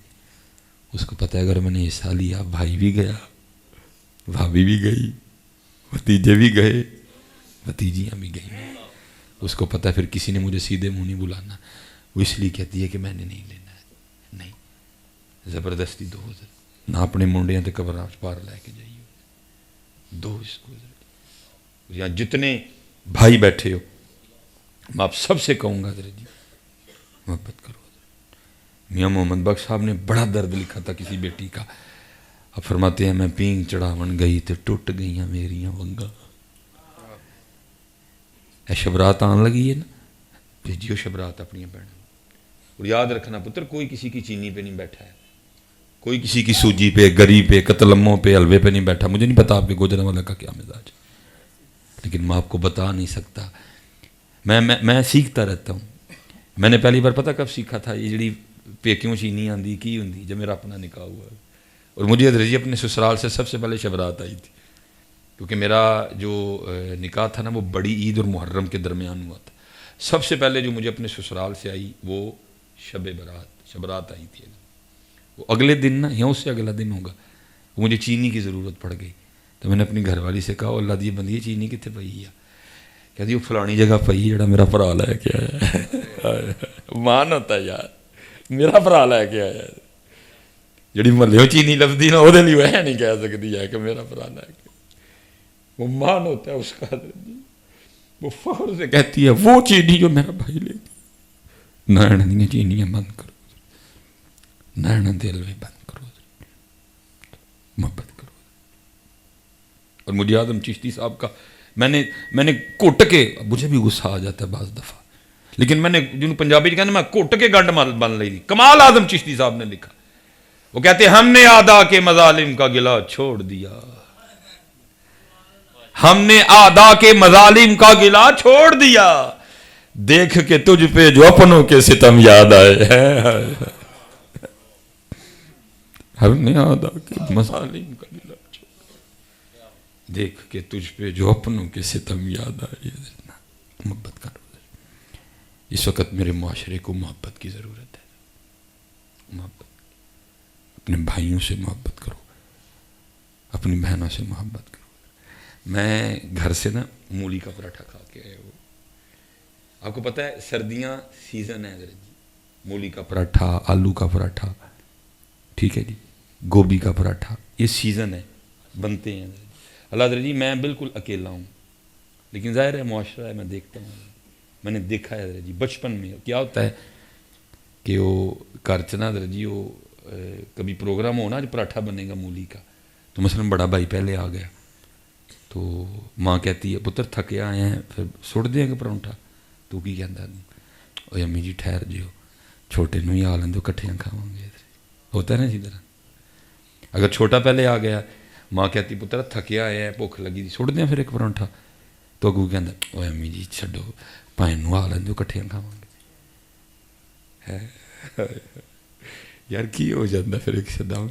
اس کو پتہ ہے اگر میں نے حصہ لیا بھائی بھی گیا، بھابھی بھی گئی، بھتیجے بھی گئے، بھتیجیاں بھی گئی. اس کو پتہ ہے پھر کسی نے مجھے سیدھے منہ نہیں بلانا. وہ اس لیے کہتی ہے کہ میں نے نہیں لینا ہے. نہیں زبردستی دو نہ اپنے منڈیاں تے قبر پار لے کے جائیے دو اس کو. یا جتنے بھائی بیٹھے ہو میں آپ سب سے کہوں گا حضرت جی محبت کرو. میاں محمد بخش صاحب نے بڑا درد لکھا تھا کسی بیٹی کا. اب فرماتے ہیں میں پینگ چڑھاون گئی تے ٹوٹ گئیاں میریاں ونگاں. اے شبرات آن لگی ہے نا بھیجیو شبرات اپنی بہنوں. اور یاد رکھنا پتر کوئی کسی کی چینی پہ نہیں بیٹھا ہے، کوئی کسی کی سوجی پہ گری پہ قتلموں پہ حلوے پہ نہیں بیٹھا. مجھے نہیں پتا آپ کے گوجرانوالہ کا کیا مزاج ہے. لیکن میں آپ کو بتا نہیں سکتا. میں سیکھتا رہتا ہوں. میں نے پہلی بار پتہ کب سیکھا تھا یہ جڑی پیکیوں چینی آندی کی ہوندی جب میرا اپنا نکاح ہوا. اور مجھے حضرت جی اپنے سسرال سے سب سے پہلے شبرات آئی تھی، کیونکہ میرا جو نکاح تھا نا وہ بڑی عید اور محرم کے درمیان ہوا تھا. سب سے پہلے جو مجھے اپنے سسرال سے آئی وہ شبرات آئی تھی. وہ اگلے دن نا یا اس سے اگلا دن ہوگا مجھے چینی کی ضرورت پڑ گئی. تو میں نے اپنی گھر والی سے کہا اللہ دی بندی چینی کتنے پئی ہے؟ کہتی وہ فلانی جگہ پئی جڑا میرا بھرا لے کے آیا. مان ہوتا ہے یار، میرا بھرا لے کے آیا. جڑی محلے چینی لفظی نا وہ نہیں کہہ سکتی ہے کہ میرا بھرا لے کے. وہ مان ہوتا ہے اس کا. وہ فخر سے کہتی ہے وہ چینی جو میرا بھائی لے گیا. نائن دیا چینیاں بند کرو، نائن دل بھی بند کرو، محبت کرو. اور مجھے اعظم چشتی صاحب کا میں نے کٹ کے، مجھے بھی غصہ آ جاتا ہے بعض دفعہ، لیکن میں نے جن پنجابی کہتے میں کٹ کے گنڈ بن لی تھی. کمال اعظم چشتی صاحب نے لکھا. وہ کہتے ہیں ہم نے آدا کے مظالم کا گلا چھوڑ دیا، ہم نے آدا کے مظالم کا گلا چھوڑ دیا، دیکھ کے تجھ پہ جو اپنوں کے ستم یاد آئے. ہم نے آدا کے مظالم کا گلا دیکھ کے تجھ پہ جو اپنوں کے ستم یاد آئے. محبت کرو. اس وقت میرے معاشرے کو محبت کی ضرورت ہے. محبت، اپنے بھائیوں سے محبت کرو، اپنی بہنوں سے محبت کرو. میں گھر سے نا مولی کا پراٹھا کھا کے آیا ہوں. آپ کو پتہ ہے سردیاں سیزن ہے جی، مولی کا پراٹھا، آلو کا پراٹھا، ٹھیک ہے جی، گوبھی کا پراٹھا، یہ سیزن ہے، بنتے ہیں. اللہ حضرت جی میں بالکل اکیلا ہوں، لیکن ظاہر ہے معاشرہ ہے، میں دیکھتا ہوں. میں نے دیکھا ہے حضرت جی بچپن میں کیا ہوتا ہے کہ وہ گھر چنا حضرت جی وہ کبھی پروگرام ہونا جو پراٹھا بنے گا مولی کا، تو مثلاً بڑا بھائی پہلے آ گیا تو ماں کہتی ہے پتر تھکے آئے ہیں پھر سٹ دیں گے پراٹھا. تو کی کہتا اوے امی جی ٹھہر جیو، چھوٹے نو ہی آ لیں دو کٹھیاں کھاواں گے. ہوتا ہے نا اسی طرح. اگر چھوٹا پہلے آ گیا ماں کہتی پتر تھکے آئے ہیں بھوک لگی تھی سٹ دیں پھر ایک پراٹھا. تو اگو کہتا اوے امی جی چھڈو پائن نو آ لیں دو کٹھیاں کھاواں گے. یار کی ہو جاتا پھر ایک سدا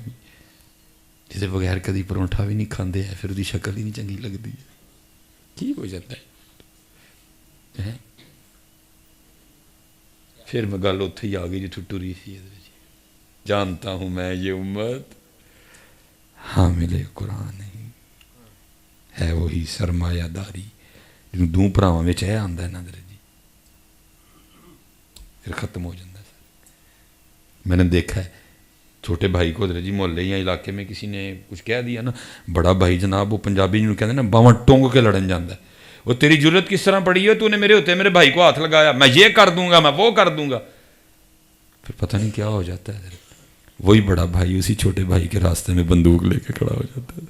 جسے بغیر کدی پروٹھا بھی نہیں کھاندے ہیں پھر وہ شکل ہی نہیں چنگی لگتی ہے. کی ہو جاتا ہے. پھر میں گل اتھے ہی آ گئی جتوں ٹری سی. جانتا ہوں میں یہ امت حامل قرآن نہیں ہے، وہی سرمایہ داری جنہوں دوں پراواں وچ ہے آندا ہے نا حضرت جی، پھر ختم ہو جاتا ہے. میں نے دیکھا ہے چھوٹے بھائی کو حضرت جی محلے یا علاقے میں کسی نے کچھ کہہ دیا نا، بڑا بھائی جناب وہ پنجابی جنہوں کہتے ہیں نا باواں ٹونگ کے لڑن جاتا ہے. وہ تیری ضرورت کس طرح پڑی ہے، تو نے میرے ہوتے میرے بھائی کو ہاتھ لگایا، میں یہ کر دوں گا میں وہ کر دوں گا. پھر پتہ نہیں کیا ہو جاتا ہے. وہی بڑا بھائی اسی چھوٹے بھائی کے راستے میں بندوق لے کے کھڑا ہو جاتا ہے.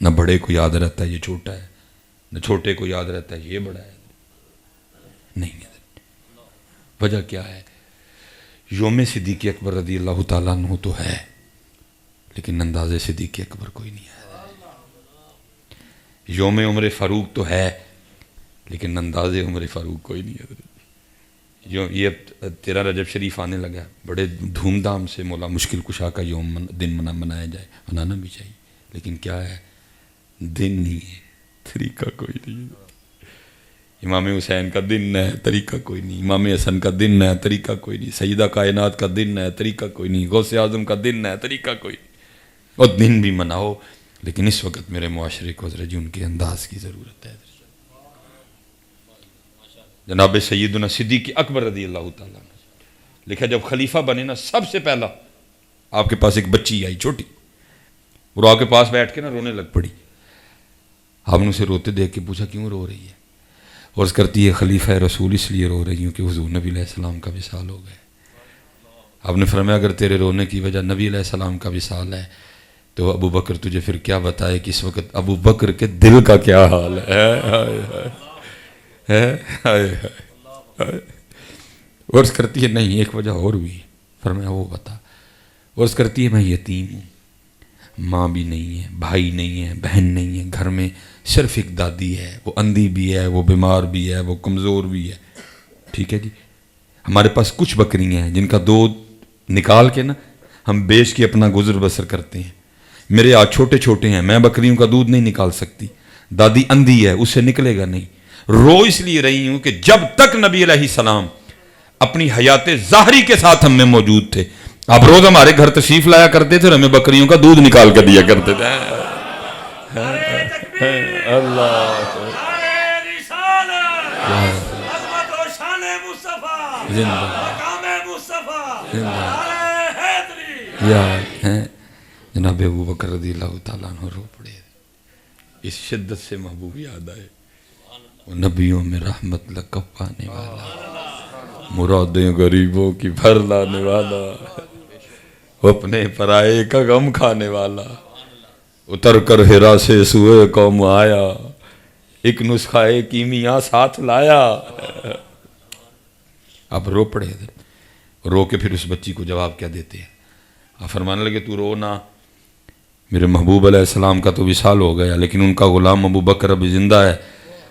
نہ بڑے کو یاد رہتا ہے یہ چھوٹا ہے، نہ چھوٹے کو یاد رہتا ہے یہ بڑا ہے. نہیں وجہ کیا ہے؟ یوم صدیق اکبر رضی اللہ تعالیٰ عنہ تو ہے لیکن انداز صدیق اکبر کوئی نہیں ہے. یوم عمر فاروق تو ہے لیکن انداز عمر فاروق کوئی نہیں ہے. یہ 13 رجب شریف آنے لگا، بڑے دھوم دھام سے مولا مشکل کشا کا یوم دن منایا جائے، منانا بھی چاہیے، لیکن کیا ہے دن نہیں ہے، طریقہ کوئی نہیں ہے. امام حسین کا دن ہے، طریقہ کوئی نہیں. امام حسن کا دن ہے، طریقہ کوئی نہیں. سیدہ کائنات کا دن ہے، طریقہ کوئی نہیں. غوث اعظم کا دن ہے، طریقہ کوئی نہیں. اور دن بھی مناؤ لیکن اس وقت میرے معاشرے کو حضرت جی ان کے انداز کی ضرورت ہے. جناب سیدنا صدیق اکبر رضی اللہ تعالیٰ نے لکھا جب خلیفہ بنے نا سب سے پہلا آپ کے پاس ایک بچی آئی چھوٹی، وہ آپ کے پاس بیٹھ کے نا رونے لگ پڑی. آپ نے اسے روتے دیکھ کے پوچھا کیوں رو رہی ہے؟ اور اس کرتی ہے خلیفہ رسول اس لیے رو رہی ہوں کہ حضور نبی علیہ السلام کا وصال ہو گئے. آپ نے فرمایا اگر تیرے رونے کی وجہ نبی علیہ السلام کا وصال ہے تو ابو بکر تجھے پھر کیا بتائے کہ اس وقت ابو بکر کے دل کا کیا حال ہے. عرض کرتی ہے نہیں ایک وجہ اور ہوئی. فرمایا وہ بتا. عرض کرتی ہے میں یتیم ہوں، ماں بھی نہیں ہے، بھائی نہیں ہے، بہن نہیں ہے، گھر میں صرف ایک دادی ہے، وہ اندھی بھی ہے، وہ بیمار بھی ہے، وہ کمزور بھی ہے، ٹھیک ہے جی. ہمارے پاس کچھ بکریاں ہیں جن کا دودھ نکال کے نا ہم بیچ کے اپنا گزر بسر کرتے ہیں. میرے آج چھوٹے چھوٹے ہیں، میں بکریوں کا دودھ نہیں نکال سکتی، دادی اندھی ہے، اس سے نکلے گا نہیں. رو اس لیے رہی ہوں کہ جب تک نبی علیہ السلام اپنی حیات ظاہری کے ساتھ ہم میں موجود تھے، آپ روز ہمارے گھر تشریف لایا کرتے تھے اور ہمیں بکریوں کا دودھ نکال کر دیا کرتے تھے. اللہ جناب ابو بکر رضی اللہ تعالیٰ عنہ رو پڑے. اس شدت سے محبوب یاد آئے، وہ نبیوں میں رحمت لقب پانے والا، مرادیں غریبوں کی بھر لانے والا، وہ اپنے پرائے کا غم کھانے والا، اتر کر ہرا سے سوئے قوم آیا، ایک نسخہ کیمیا ساتھ لایا. آپ رو پڑے، رو کے پھر اس بچی کو جواب کیا دیتے ہیں؟ آپ فرمانے لگے تو رو نہ، میرے محبوب علیہ السلام کا تو وصال ہو گیا، لیکن ان کا غلام ابو بکر ابھی زندہ ہے،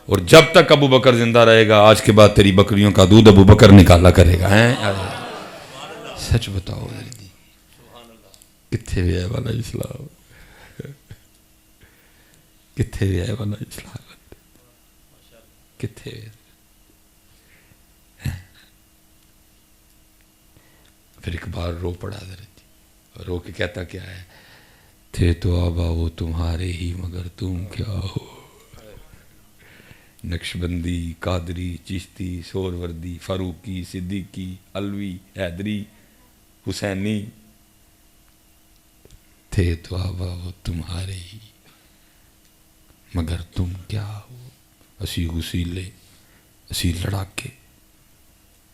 اور جب تک ابو بکر زندہ رہے گا آج کے بعد تیری بکریوں کا دودھ ابو بکر نکالا کرے گا. سچ بتاؤ جی، کتھے بھی ہے والا اسلام، کتھے بھی ہے والا اسلام، کتھے بھی. پھر ایک بار رو پڑا حضرت، رو کے کہتا کیا ہے؟ تھے تو آبا وہ تمہارے ہی مگر تم کیا ہو، نقشبندی، قادری، چشتی، سہروردی، فاروقی، صدیقی، علوی، حیدری، حسینی، تھے تو آبا وہ تمہارے ہی مگر تم کیا ہو. اسی غسیلے، اسی لڑاکے،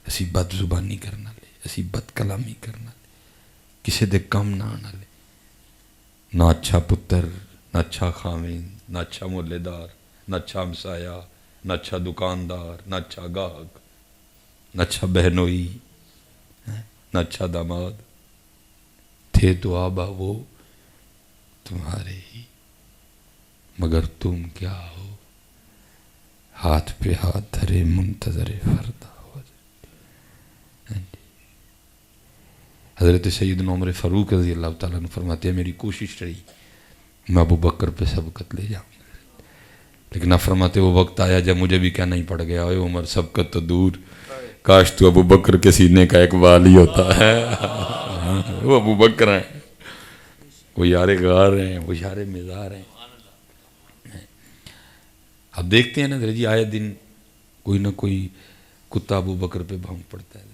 اسی بد زبانی کرنا لے، اسی بد کلامی کرنا لے، کسی دے کم نہ آنا لے، نہ اچھا پتر، نہ اچھا خاوند، نہ اچھا مولے دار، نہ اچھا ہمسایا، نہ اچھا دکاندار، نہ اچھا گاہک، نہ اچھا بہنوئی، نہ اچھا داماد. تھے تو آبا وہ تمہارے ہی مگر تم کیا ہو، ہاتھ پہ ہاتھ دھرے منتظر فردا ہو. حضرت سیدنا عمر فاروق رضی اللہ تعالیٰ عنہ فرماتے ہیں میری کوشش رہی میں ابو بکر پہ سبقت لے جاؤں، لیکن آپ فرماتے وہ وقت آیا جب مجھے بھی کہنا ہی پڑ گیا، اے عمر سبقت تو دور، کاش تو ابو بکر کے سینے کا ایک بال ہی ہوتا ہے. وہ ابو بکر ہیں، وہ یار غار ہیں، وہ یار مزار ہیں. آپ دیکھتے ہیں نا حضرت جی آئے دن کوئی نہ کوئی کتا ابو بکر پہ بھونک پڑتا ہے.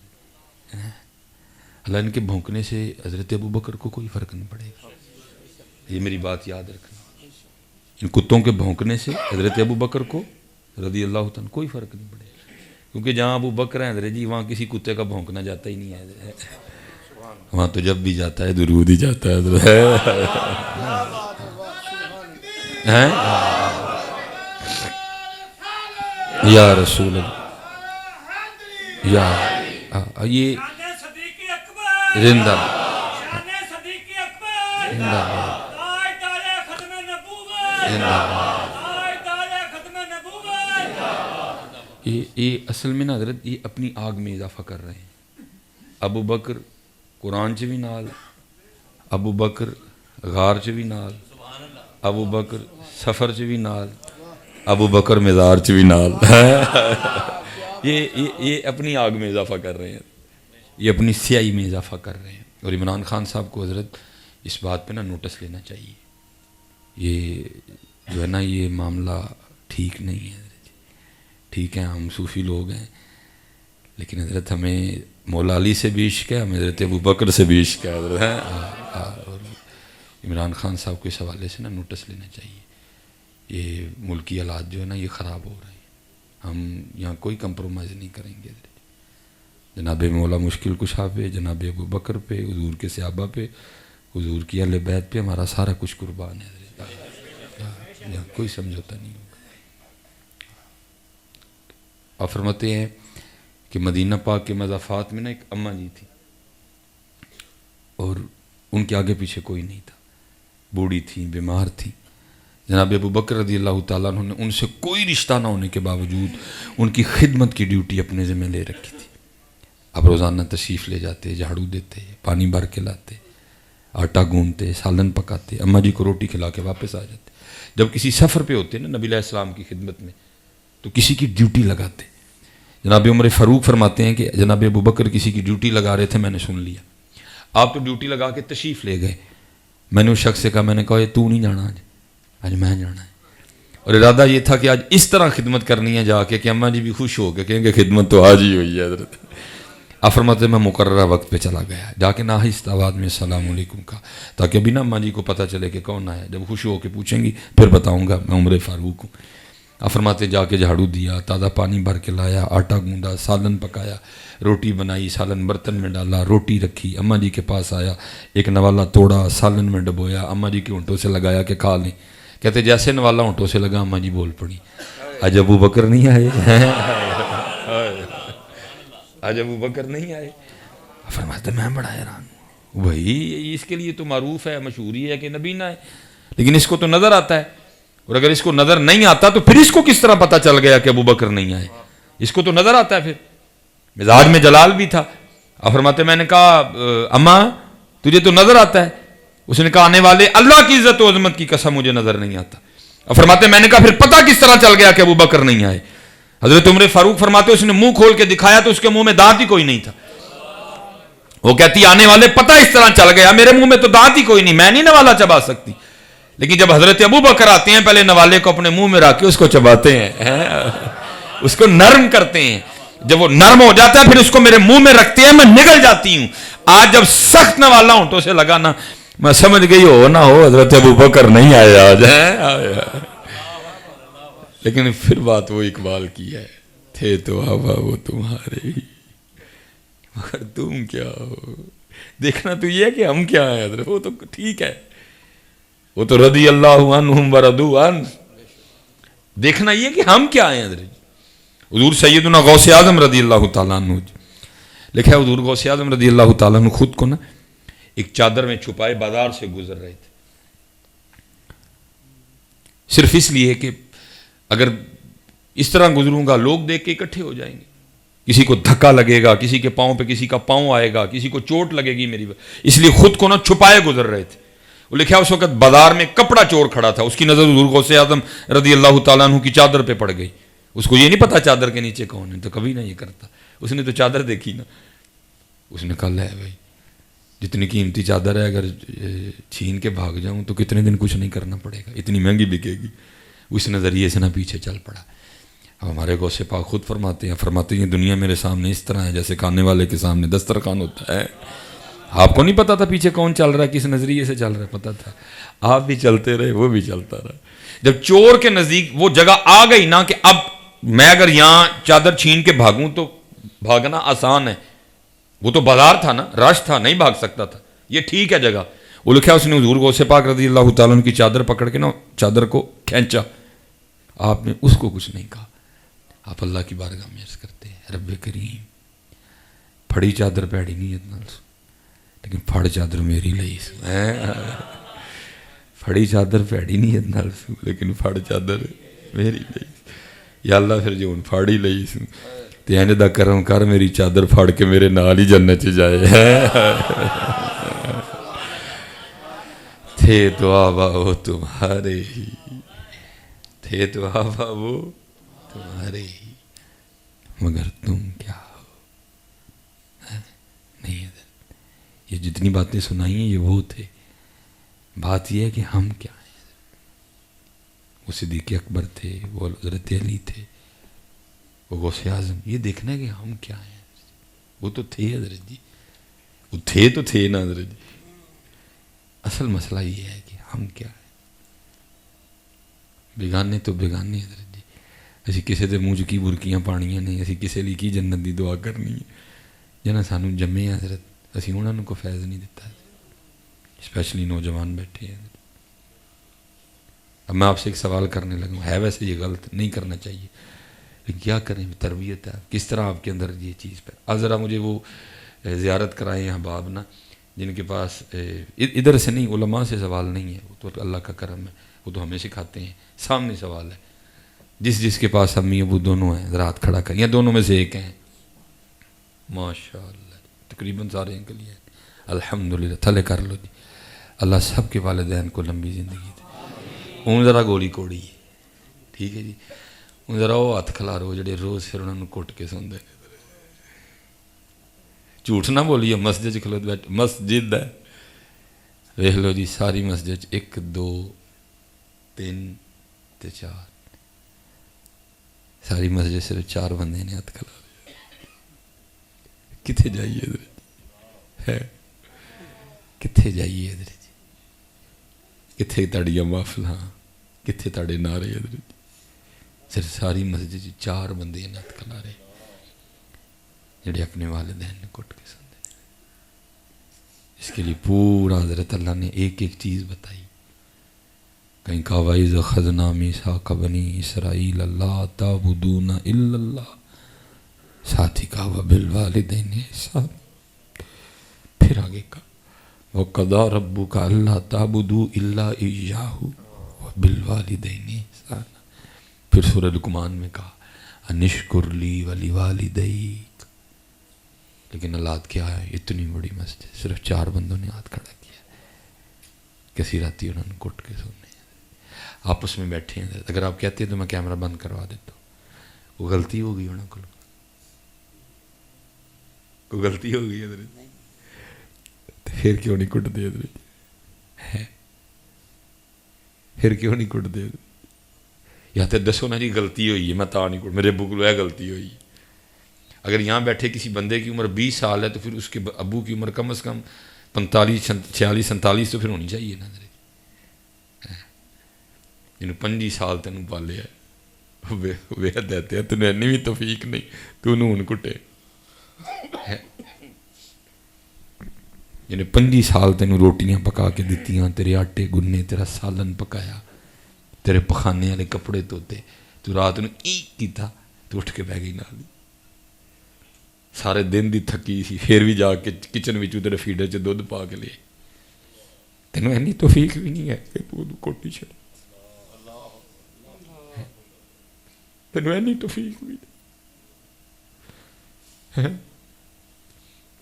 اللہ ان کے بھونکنے سے حضرت ابو بکر کو کوئی فرق نہیں پڑے گا، یہ میری بات یاد رکھنا. ان کتوں کے بھونکنے سے حضرت ابو بکر کو رضی اللہ تعالیٰ کوئی فرق نہیں پڑے گا، کیونکہ جہاں ابو بکر ہیں حضرت جی وہاں کسی کتے کا بھونکنا جاتا ہی نہیں ہے، وہاں تو جب بھی جاتا ہے درود ہی جاتا ہے حضرت. یا رسول اللہ، یا یہ زندہ یہ اصل میں نا حضرت یہ اپنی آگ میں اضافہ کر رہے ہیں. ابو بکر قرآن چ بھی نال، ابو بکر غار چ بھی نال، ابو بکر سفر چ بھی نال، ابو بکر مزار چ بھی نال. یہ اپنی آگ میں اضافہ کر رہے ہیں، یہ اپنی سیاہی میں اضافہ کر رہے ہیں. اور عمران خان صاحب کو حضرت اس بات پہ نا نوٹس لینا چاہیے، یہ جو ہے نا یہ معاملہ ٹھیک نہیں ہے. ٹھیک ہے ہم صوفی لوگ ہیں، لیکن حضرت ہمیں مولا علی سے بھی عشق ہے، ہمیں حضرت ابو بکر سے بھی عشق ہے حضرت. اور عمران خان صاحب کو اس حوالے سے نا نوٹس لینا چاہیے. یہ ملکی حالات جو ہے نا یہ خراب ہو رہے ہیں، ہم یہاں کوئی کمپرومائز نہیں کریں گے. جناب مولا مشکل کشا پہ، جناب ابو بکر پہ، حضور کے صحابہ پہ، حضور کی اہل بیت پہ ہمارا سارا کچھ قربان ہے. یہاں کوئی سمجھوتا نہیں ہوگا. آپ فرماتے ہیں کہ مدینہ پاک کے مضافات میں نا ایک اماں جی تھی، اور ان کے آگے پیچھے کوئی نہیں تھا. بوڑھی تھیں، بیمار تھیں. جناب ابو بکر رضی اللہ تعالیٰ عنہ نے ان سے کوئی رشتہ نہ ہونے کے باوجود ان کی خدمت کی ڈیوٹی اپنے ذمہ لے رکھی تھی. اب روزانہ تشریف لے جاتے، جھاڑو دیتے، پانی بھر کے لاتے، آٹا گوندتے، سالن پکاتے، اماں جی کو روٹی کھلا کے واپس آ جاتے. جب کسی سفر پہ ہوتے نا نبی علیہ السلام کی خدمت میں تو کسی کی ڈیوٹی لگاتے. جناب عمر فاروق فرماتے ہیں کہ جناب ابو بکر کسی کی ڈیوٹی لگا رہے تھے، میں نے سن لیا. آپ تو ڈیوٹی لگا کے تشریف لے گئے. میں نے اس شخص سے کہا، میں نے کہا یہ تو نہیں جانا، آج میں جانا ہے. اور ارادہ یہ تھا کہ آج اس طرح خدمت کرنی ہے جا کے کہ اماں جی بھی خوش ہو کے کہیں کہ خدمت تو آج ہی ہوئی ہے حضرت. آپ فرماتے میں مقررہ وقت پہ چلا گیا، جا کے آہستہ آواز میں السلام علیکم کہا، تاکہ ابھی نا اماں جی کو پتہ چلے کہ کون آیا. جب خوش ہو کے پوچھیں گی پھر بتاؤں گا میں عمر فاروق ہوں. آپ فرماتے جا کے جھاڑو دیا، تازہ پانی بھر کے لایا، آٹا گوندا، سالن پکایا، روٹی بنائی، سالن برتن میں ڈالا، روٹی رکھی، اماں جی کے پاس آیا، ایک نوالا توڑا، سالن میں ڈبویا، اماں جی کے ہونٹوں سے لگایا کہ کھا لیں. کہتے جیسے نوالا ہونٹوں سے لگا اماں جی بول پڑی، آج ابو بکر نہیں آئے، آج ابو بکر نہیں آئے. فرماتے میں بڑا حیران ہوں، وہی اس کے لیے تو معروف ہے، مشہوری ہے کہ نبی نہ آئے، لیکن اس کو تو نظر آتا ہے. اور اگر اس کو نظر نہیں آتا تو پھر اس کو کس طرح پتہ چل گیا کہ ابو بکر نہیں آئے؟ اس کو تو نظر آتا ہے. پھر مزاج میں جلال بھی تھا. آپ فرماتے میں نے کہا اماں تجھے تو نظر آتا ہے؟ اس نے کہا آنے والے اللہ کی عزت و عظمت کی قسم مجھے نظر نہیں آتا. آپ فرماتے میں نے کہا پھر پتہ کس طرح چل گیا کہ ابو بکر نہیں آئے؟ حضرت عمر فاروق فرماتے اس نے منہ کھول کے دکھایا تو اس کے منہ میں دانت ہی کوئی نہیں تھا. وہ کہتی آنے والے پتہ اس طرح چل گیا، میرے منہ میں تو دانت ہی کوئی نہیں، میں نہیں نوالا چبا سکتی. لیکن جب حضرت ابو بکر آتے ہیں پہلے نوالے کو اپنے منہ میں رکھ کے اس کو چباتے ہیں، اس کو نرم کرتے ہیں. جب وہ نرم ہو جاتا ہے پھر اس کو میرے منہ میں رکھتے ہیں، میں نگل جاتی ہوں. آج جب سخت نوالا ہونٹوں سے لگا نا، میں سمجھ گئی ہو نہ ہو حضرت ابو بکر نہیں آئے آج. لیکن پھر بات وہ اقبال کی ہے، تھے تو آبا وہ تمہارے ہی مگر تم کیا ہو. دیکھنا تو یہ ہے کہ ہم کیا ہیں حضرت، وہ تو ٹھیک ہے، وہ تو رضی اللہ عنہم ورضوا عنہ. دیکھنا یہ کہ ہم کیا ہیں حضرت. حضور سیدنا غوث اعظم رضی اللہ تعالیٰ عنہ لکھا ہے، حضور غوث اعظم رضی اللہ تعالیٰ عنہ خود کو نا ایک چادر میں چھپائے بازار سے گزر رہے تھے، صرف اس لیے کہ اگر اس طرح گزروں گا لوگ دیکھ کے اکٹھے ہو جائیں گے، کسی کو دھکا لگے گا، کسی کے پاؤں پہ کسی کا پاؤں آئے گا، کسی کو چوٹ لگے گی میری، اس لیے خود کو نا چھپائے گزر رہے تھے. وہ لکھا اس وقت بازار میں کپڑا چور کھڑا تھا، اس کی نظر حضور غوث اعظم رضی اللہ تعالیٰ عنہ کی چادر پہ پڑ گئی. اس کو یہ نہیں پتا چادر کے نیچے کون ہے، تو کبھی نہ یہ کرتا، اس نے تو چادر دیکھی نا. اس نے کہا لے بھائی جتنی قیمتی چادر ہے اگر چھین کے بھاگ جاؤں تو کتنے دن کچھ نہیں کرنا پڑے گا، اتنی مہنگی بکے گی. اس نظریے سے نہ پیچھے چل پڑا. اب ہمارے غوث پاک خود فرماتے ہیں دنیا میرے سامنے اس طرح ہے جیسے کھانے والے کے سامنے دسترخوان ہوتا ہے. آپ کو نہیں پتا تھا پیچھے کون چل رہا ہے، کس نظریے سے چل رہا ہے، پتا تھا. آپ بھی چلتے رہے، وہ بھی چلتا رہا. جب چور کے نزدیک وہ جگہ آ گئی نا کہ اب میں اگر یہاں چادر چھین کے بھاگوں تو بھاگنا آسان ہے، وہ تو بازار تھا نا، رش تھا، نہیں بھاگ سکتا تھا، یہ ٹھیک ہے جگہ. وہ لکھا اس نے حضور غوث پاک رضی اللہ تعالیٰ عنہ کی چادر پکڑ کے نا چادر کو کھینچا. آپ نے اس کو کچھ نہیں کہا. آپ اللہ کی بارگاہ میں عرض کرتے ہیں رب کریم پھڑی چادر پیڑی نیت نال سو، لیکن پھڑ چادر میری لئی سو. پھڑی چادر پیڑی نیت نال سو لیکن پھڑ چادر میری لئی سو. یا اللہ پھر جو ان پھاڑی لئی سو تے انج دا کرم کر میری چادر پھڑ کے میرے نال ہی جنت چ جائے. تھے تو آبا وہ تمہارے ہی، تھے تو آبا وہ تمہارے ہی مگر تم کیا ہو. نہیں یہ جتنی باتیں سنائی ہیں یہ وہ تھے. بات یہ ہے کہ ہم کیا ہیں. وہ صدیق اکبر تھے، وہ حضرت علی تھے، وہ غوث اعظم. یہ دیکھنا ہے کہ ہم کیا ہیں. وہ تو تھے حضرت جی، وہ تھے تو تھے نا حضرت جی. اصل مسئلہ یہ ہے کہ ہم کیا ہیں. بیگانے تو بیگانے حضرت جی. اسی کسی دے منہ کی برکیاں پانیاں نہیں، اسی کسی لیے کی جنت دی دعا کرنی ہے. جنہاں سانو جمے حضرت اسی انہوں کو فیض نہیں دیتا. اسپیشلی نوجوان بیٹھے ہیں. اب میں آپ سے ایک سوال کرنے لگا، ہے ویسے یہ غلط نہیں کرنا چاہیے لیکن کیا کریں، تربیت ہے. کس طرح آپ کے اندر یہ چیز پہ. اب ذرا مجھے وہ زیارت کرائیں احباب نا جن کے پاس ادھر سے نہیں، علماء سے سوال نہیں ہے، وہ تو اللہ کا کرم ہے، وہ تو ہمیں سکھاتے ہیں، سامنے سوال ہے، جس کے پاس امی ابو دونوں ہیں ذرا ہاتھ کھڑا کر، یا دونوں میں سے ایک ہیں، ماشاء اللہ تقریباً سارے ہیں کلیے، الحمدللہ، تھلے کر لو جی، اللہ سب کے والدین کو لمبی زندگی دے، ان ذرا گولی کوڑی ہے، ٹھیک ہے جی، ان ذرا وہ ہاتھ کھلارو جڑے روز پھر انہوں نے کٹ کے سوندے، جھوٹ نہ بولیے، مسجد کھلو بیٹھ، مسجد ہے، دیکھ لو جی ساری مسجد 1 2 3 4، ساری مسجد صرف 4 بندے نے ہاتھ کھلا، کتنے جائیے ادھر ہے، کتنے جائیے ادھر جی، کتنے تاڑیاں محفلاں، کتنے تاڑے نعرے ادھر جی، صرف ساری مسجد 4 بندے نے ہاتھ کھلا رہے جڑے اپنے والدین نے کٹ کے سندے۔ اس کے لیے پورا حضرت اللہ نے ایک ایک چیز بتائی، کہیں کہا وَإِذْ أَخَذْنَا مِيثَاقَ بَنِي إِسْرَائِيلَ لَا تَعْبُدُونَ إِلَّا اللَّهَ، ساتھ ہی کہا وَبِالْوَالِدَيْنِ إِحْسَانًا، پھر آگے کہا وَقَضَىٰ رَبُّكَ أَلَّا تَعْبُدُوا إِلَّا إِيَّاهُ وَبِالْوَالِدَيْنِ إِحْسَانًا، پھر سورہ لقمان میں کہا أَنِ اشْكُرْ لِي وَلِوَالِدَيْكَ، لیکن اللہ کیا ہے، اتنی بڑی مسجد صرف 4 بندوں نے ہاتھ کھڑا کیا، کسی راتی انہوں نے کٹ کے سونے، آپس میں بیٹھے ہیں، اگر آپ کہتے ہیں تو میں کیمرہ بند کروا دیتا ہوں، وہ غلطی ہو گئی انہوں کو، کوئی غلطی ہو گئی حضرت، پھر کیوں نہیں کٹ دے حضرت، پھر کیوں نہیں کٹ دے، یا تو دسو نا جی غلطی ہوئی ہے، میں تا نہیں کٹ، میرے ابو کو ہے غلطی ہوئی، اگر یہاں بیٹھے کسی بندے کی عمر 20 سال ہے تو پھر اس کے ابو کی عمر کم از کم 45 46 47 تو پھر ہونی چاہیے نا حضرت، جنہوں 25 سال تینوں پالے ہے، وہ دیتے ہیں تینوں اینی بھی توفیق نہیں، تو انہوں ان کٹے، جنہیں 25 سال تینوں روٹیاں پکا کے دیتیاں، تیرے آٹے گنے، تیرا سالن پکایا، تیرے پخانے والے کپڑے دھوتے، تو رات نوں ایک کیتا تو اٹھ کے بہ گئی نال، سارے دن دی تھکی سی، پھر بھی جا کے کچن وچوں تیرے فیڈر چ دودھ پا کے لے، تینوں اینی توفیق بھی نہیں ہے کہ تو کوٹی چھڑ، تینوں اینی توفیق بھی نہیں،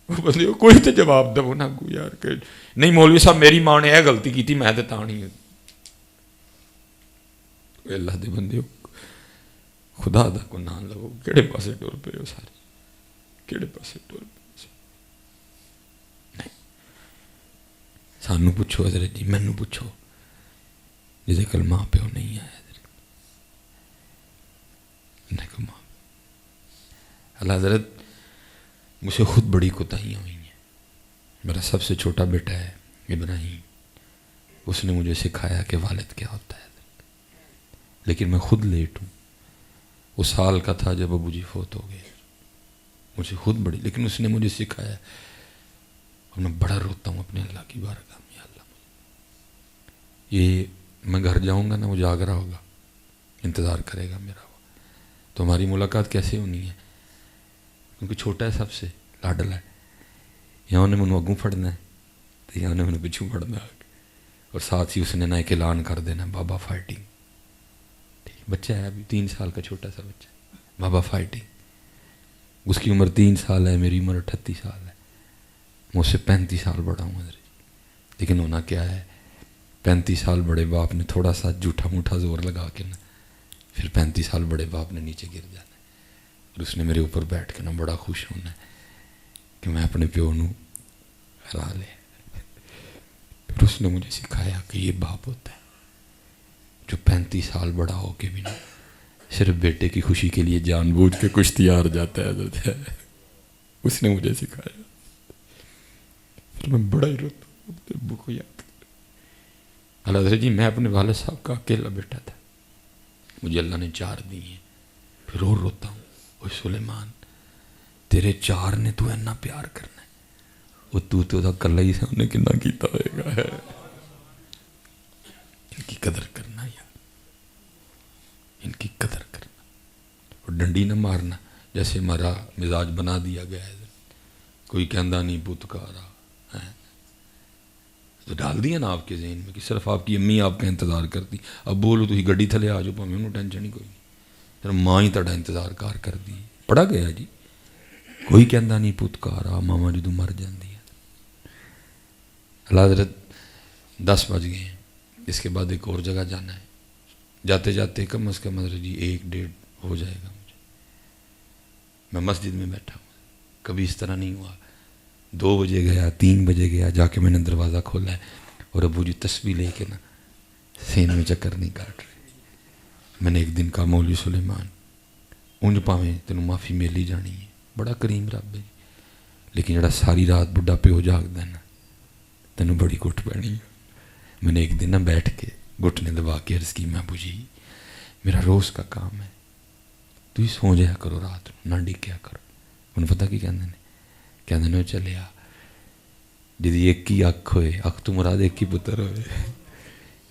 وہ بندے کوئی تو جواب دو نا کو یار، کہ نہیں مولوی صاحب میری ماں نے یہ غلطی کی تھی، میں تو تا نہیں، اللہ دے بندے خدا دا کو نام لو، کہڑے پاسے ٹر پے ہو سارے، کہڑے پاسے ٹر پے، نہیں سانو پوچھو حضرت جی، مینوں پوچھو جسے کل ماں پیو نہیں آیا حضرت، نہیں کو ماں، اللہ حضرت مجھ سے خود بڑی کوتاہیاں ہوئی ہیں، میرا سب سے چھوٹا بیٹا ہے ابراہیم، اس نے مجھے سکھایا کہ والد کیا ہوتا ہے، لیکن میں خود لیٹ ہوں، وہ سال کا تھا جب ابو جی فوت ہو گئے، مجھے خود بڑی، لیکن اس نے مجھے سکھایا، اور میں بڑا روتا ہوں اپنے اللہ کی بارگاہ میں، اللہ یہ میں گھر جاؤں گا نا، وہ جاگ رہا ہوگا، انتظار کرے گا میرا، وہ تو ہماری ملاقات کیسے ہونی ہے، کیونکہ چھوٹا ہے سب سے، لاڈلا ہے، یا انہیں منو اگوں پھڑنا ہے تو یا انہیں منو پچھوں پھڑنا ہے، اور ساتھ ہی اس نے نہ ایک اعلان کر دینا بابا فائٹنگ، ٹھیک بچہ ہے ابھی 3 سال کا چھوٹا سا بچہ، بابا فائٹنگ، اس کی عمر 3 سال ہے، میری عمر 38 سال ہے، مجھ سے 35 سال بڑا ہوں حضرت، لیکن ہونا کیا ہے، 35 سال بڑے باپ نے تھوڑا سا جھوٹا موٹا زور لگا کے نا، پھر 35 سال بڑے باپ نے نیچے گر جانا، اور اس نے میرے اوپر بیٹھ کے نا بڑا خوش ہونا ہے کہ میں اپنے پیو نو ہرا لے، پھر اس نے مجھے سکھایا کہ یہ باپ ہوتا ہے جو 35 سال بڑا ہو کے بھی نا صرف بیٹے کی خوشی کے لیے جان بوجھ کے کشتی ہار جاتا ہے حضرت، اس نے مجھے سکھایا، پھر میں بڑا ہی روتا ہوں اپنے ابو کو یاد کر، اللہ حضرت جی میں اپنے والد صاحب کا اکیلا بیٹا تھا، مجھے اللہ نے 4 دی ہیں، پھر اور روتا ہوں، اوہ سلیمان تیرے 4 نے تو اینا پیار کرنا ہے، وہ تو دا کر لئی سے انہیں کنا کیتا ہوئے گا ہے، ان کی قدر کرنا یار، ان کی قدر کرنا، اور ڈنڈی نہ مارنا، جیسے ہمارا مزاج بنا دیا گیا ہے، کوئی کہندہ نہیں پتکارا، تو ڈال دیا نا آپ کے ذہن میں کہ صرف آپ کی امی آپ کا انتظار کرتی. اب بولو تھی گڈی تھلے آ جاؤ پہ انہوں ٹینشن ہی کوئی نہیں, صرف ماں ہی تھوڑا انتظار کار کر دی. پڑھا گیا جی, کوئی کہندا نہیں پتکار آ ماما جدوں مر جاندی ہے. اللہ حضرت 10 بج گئے ہیں, اس کے بعد ایک اور جگہ جانا ہے. جاتے جاتے کم از کم حضرت جی 1-1.5 ہو جائے گا مجھے. میں مسجد میں بیٹھا ہوں, کبھی اس طرح نہیں ہوا. 2 بجے گیا, 3 بجے گیا, جا کے میں نے دروازہ کھولا ہے اور ابو جی تسبیح لے کے نا سین میں چکر نہیں کاٹ رہے. میں نے ایک دن کہا مولوی سلیمان اونج پاویں تینوں معافی مل ہی جانی ہے, بڑا کریم رب ہے, لیکن جڑا ساری رات بڈھا پیو جاگدا ہے نا تینوں بڑی گھٹ پینی ہے. میں نے ایک دن نہ بیٹھ کے گھٹنے دبا کے عرض کی میں ابو جی میرا روز کا کام ہے, تو ہی سو جایا کرو رات نہ ڈکیا کرو. انہوں پتہ کی کہندے نے چلیا جدی ایک ہی اکھ ہوئے, اکھ تو مراد ایک ہی پتر ہوئے,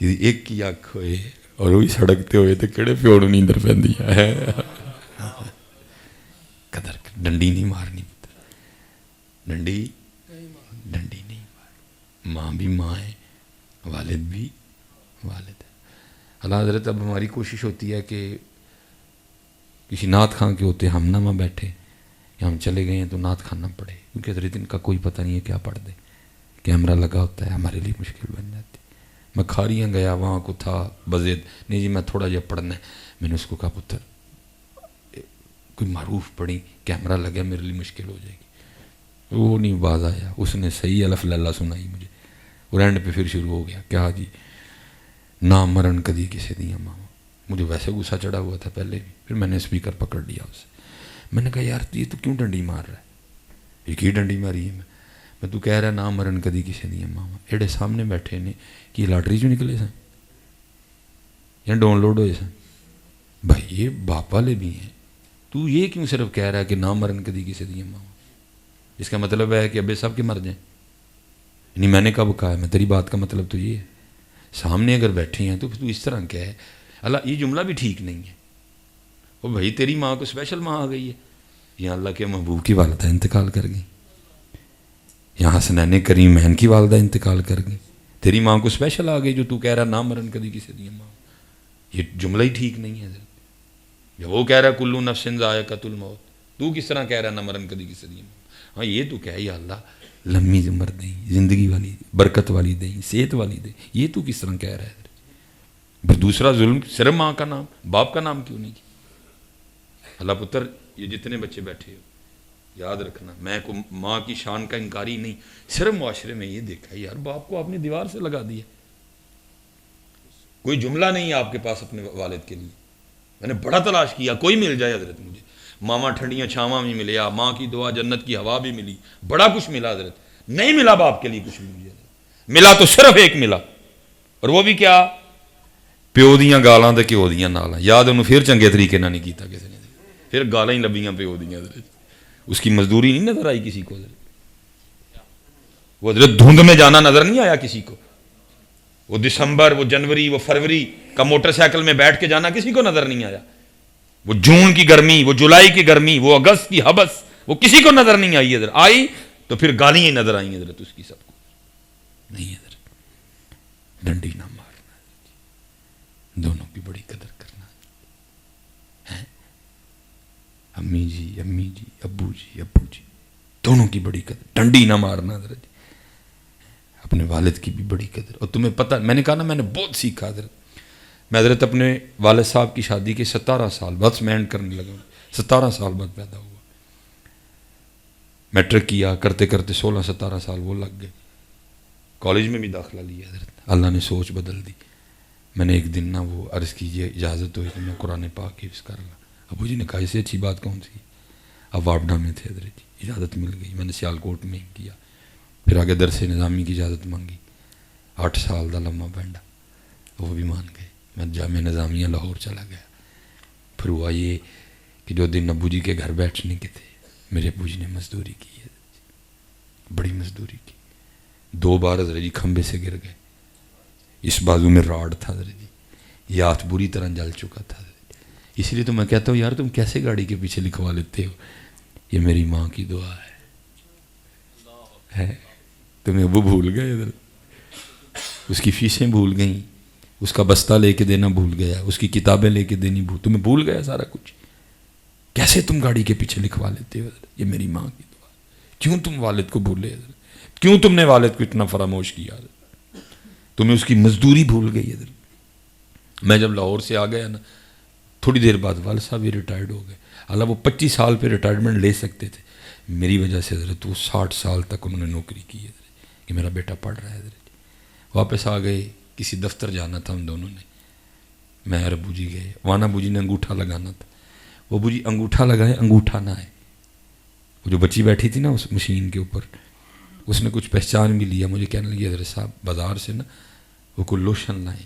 جدی ایک ہی اکھ ہوئے اور وہی سڑکتے ہوئے تو کہڑے پیو نوں نیندر پیندی ہے. قدر ڈنڈی نہیں مارنی پتر, ڈنڈی نہیں مارنی. ماں بھی ماں ہے, والد بھی والد ہے. اللہ حضرت اب ہماری کوشش ہوتی ہے کہ کسی نعت خان کے ہوتے ہم نہ وہاں بیٹھے یا ہم چلے گئے ہیں تو نعت خان نہ پڑھے, کیونکہ حضرت ان کا کوئی پتہ نہیں ہے کیا پڑھ دے. کیمرہ لگا ہوتا ہے, ہمارے لیے مشکل بن جاتی. میں کھاریاں گیا, وہاں کو تھا بزید نہیں جی میں تھوڑا جہا پڑھنا ہے. میں نے اس کو کہا پتر کوئی معروف پڑھی, کیمرہ لگا میرے لیے مشکل ہو جائے گی. وہ نہیں باز آیا, اس نے صحیح الف للہ سنائی مجھے, اور اینڈ پہ پھر شروع ہو گیا کیا جی نہ مرن کدی کسی دیا ماما. مجھے ویسے غصہ چڑھا ہوا تھا پہلے بھی, پھر میں نے اسپیکر پکڑ لیا اسے. میں نے کہا یار یہ تو کیوں ڈنڈی مار رہا ہے, ایک ہی ڈنڈی ماری ہے میں تو کہہ رہا نہ مرن کدی کسی دیا ماما. ایڈے سامنے بیٹھے نے کہ یہ لاٹری چوں نکلے سن یا ڈاؤن لوڈ ہوئے سن. بھائی یہ باپ والے بھی ہیں, تو یہ کیوں صرف کہہ رہا ہے کہ نہ مرن کدی کسی دیا ماما. اس کا مطلب ہے کہ ابے سب کے مر جائیں. یعنی میں نے کب کہا ہے, میں تیری بات کا مطلب تو یہ ہے سامنے اگر بیٹھے ہیں تو پھر تو اس طرح کیا ہے. اللہ یہ جملہ بھی ٹھیک نہیں ہے. وہ بھائی تیری ماں کو اسپیشل ماں آ گئی ہے, یہاں اللہ کے محبوب کی والدہ انتقال کر گئی, یہاں حسنین کریمین کی والدہ انتقال کر گئی, تیری ماں کو اسپیشل آ گئی جو تو کہہ رہا نہ مرن کدی کسی دی ماں. یہ جملہ ہی ٹھیک نہیں ہے. جب وہ کہہ رہا کلو نفس ذائقۃ الموت, تو کس طرح کہہ رہا نہ مرن کدی کسی دی ماں. ہاں یہ تو کہہ یا اللہ لمبی عمر دیں, زندگی والی برکت والی دیں, صحت والی دیں, یہ تو کس طرح کہہ رہا ہے. پھر دوسرا ظلم صرف ماں کا نام باپ کا نام کیوں نہیں کیا. اللہ پتر یہ جتنے بچے بیٹھے ہو یاد رکھنا, میں کو ماں کی شان کا انکاری نہیں, صرف معاشرے میں یہ دیکھا ہے یار باپ کو آپ نے دیوار سے لگا دیا, کوئی جملہ نہیں ہے آپ کے پاس اپنے والد کے لیے. میں نے بڑا تلاش کیا کوئی مل جائے حضرت مجھے, ماما ٹھنڈیاں چھاواں بھی ملیا, ماں کی دعا جنت کی ہوا بھی ملی, بڑا کچھ ملا حضرت. نہیں ملا باپ کے لیے کچھ بھی مجھے, ملا تو صرف ایک ملا, اور وہ بھی کیا پیو دیاں گالاں تے کیو دیاں نالاں. یاد انہوں پھر چنگے طریقے نہ نہیں کیتا کسی نے, پھر گالاں ہی لبیاں پیو دیاں حضرت. اس کی مزدوری نہیں نظر آئی کسی کو حضرت, وہ حضرت دھند میں جانا نظر نہیں آیا کسی کو, وہ دسمبر وہ جنوری وہ فروری کا موٹر سائیکل میں بیٹھ کے جانا کسی کو نظر نہیں آیا, وہ جون کی گرمی وہ جولائی کی گرمی وہ اگست کی حبس وہ کسی کو نظر نہیں آئی. حضرت آئی تو پھر گالیاں نظر آئیں حضرت اس کی سب کو. نہیں حضرت ڈنڈی نہ مارنا, دونوں کی بڑی قدر کرنا ہے. امی جی ابو جی دونوں کی بڑی قدر, ڈنڈی نہ مارنا حضرت, اپنے والد کی بھی بڑی قدر. اور تمہیں پتہ میں نے کہا نا میں نے بہت سیکھا حضرت. میں حضرت اپنے والد صاحب کی شادی کے 17 سال بعد سمینڈ کرنے لگا, 17 سال بعد پیدا ہوا. میٹرک کیا کرتے کرتے 16-17 سال وہ لگ گئے. کالج میں بھی داخلہ لیا حضرت, اللہ نے سوچ بدل دی. میں نے ایک دن نا وہ عرض کیجیے اجازت ہوئی تو میں قرآن پاک حفظ کر لا. ابو جی نے کہا اسے اچھی بات کون سی, اب واپڈا میں تھے حضرت جی, اجازت مل گئی. میں نے سیالکوٹ میں کیا, پھر آگے درس نظامی کی اجازت مانگی, 8 سال دا لمحہ بینڈا, وہ بھی مان گئے. میں جامعہ نظامیہ لاہور چلا گیا. پھر ہوا یہ کہ جو دن ابو جی کے گھر بیٹھنے کے تھے میرے ابو جی نے مزدوری کی ہے, بڑی مزدوری کی. 2 بار حضرت جی کھمبے سے گر گئے, اس بازو میں راڈ تھا حضرت جی, یہ ہاتھ بری طرح جل چکا تھا حضرت. اس لیے تو میں کہتا ہوں یار تم کیسے گاڑی کے پیچھے لکھوا لیتے ہو, یہ میری ماں کی دعا ہے. تمہیں ابو بھول گئے حضرت, اس کی فیسیں بھول گئیں، اس کا بستہ لے کے دینا بھول گیا، اس کی کتابیں لے کے دینی تمہیں بھول گیا سارا کچھ. کیسے تم گاڑی کے پیچھے لکھوا لیتے ہو؟ یہ میری ماں کی دعا. کیوں تم والد کو بھولے؟ کیوں تم نے والد کو اتنا فراموش کیا؟ تمہیں اس کی مزدوری بھول گئی. میں جب لاہور سے آ گیا نا، تھوڑی دیر بعد والد صاحب بھی ریٹائرڈ ہو گئے. اللہ وہ 25 سال پہ ریٹائرمنٹ لے سکتے تھے، میری وجہ سے حضرت وہ 60 سال تک انہوں نے نوکری کی ہے کہ میرا بیٹا پڑھ رہا ہے. واپس آ گئے، کسی دفتر جانا تھا ہم دونوں نے، میں اور ابو جی گئے. وہاں ابو جی نے انگوٹھا لگانا تھا، وہ ابو جی انگوٹھا لگائے، انگوٹھا نہ آئے. وہ جو بچی بیٹھی تھی نا اس مشین کے اوپر، اس نے کچھ پہچان بھی لیا. مجھے کہنے لگی حضرت صاحب بازار سے نا وہ کوئی لوشن لائیں،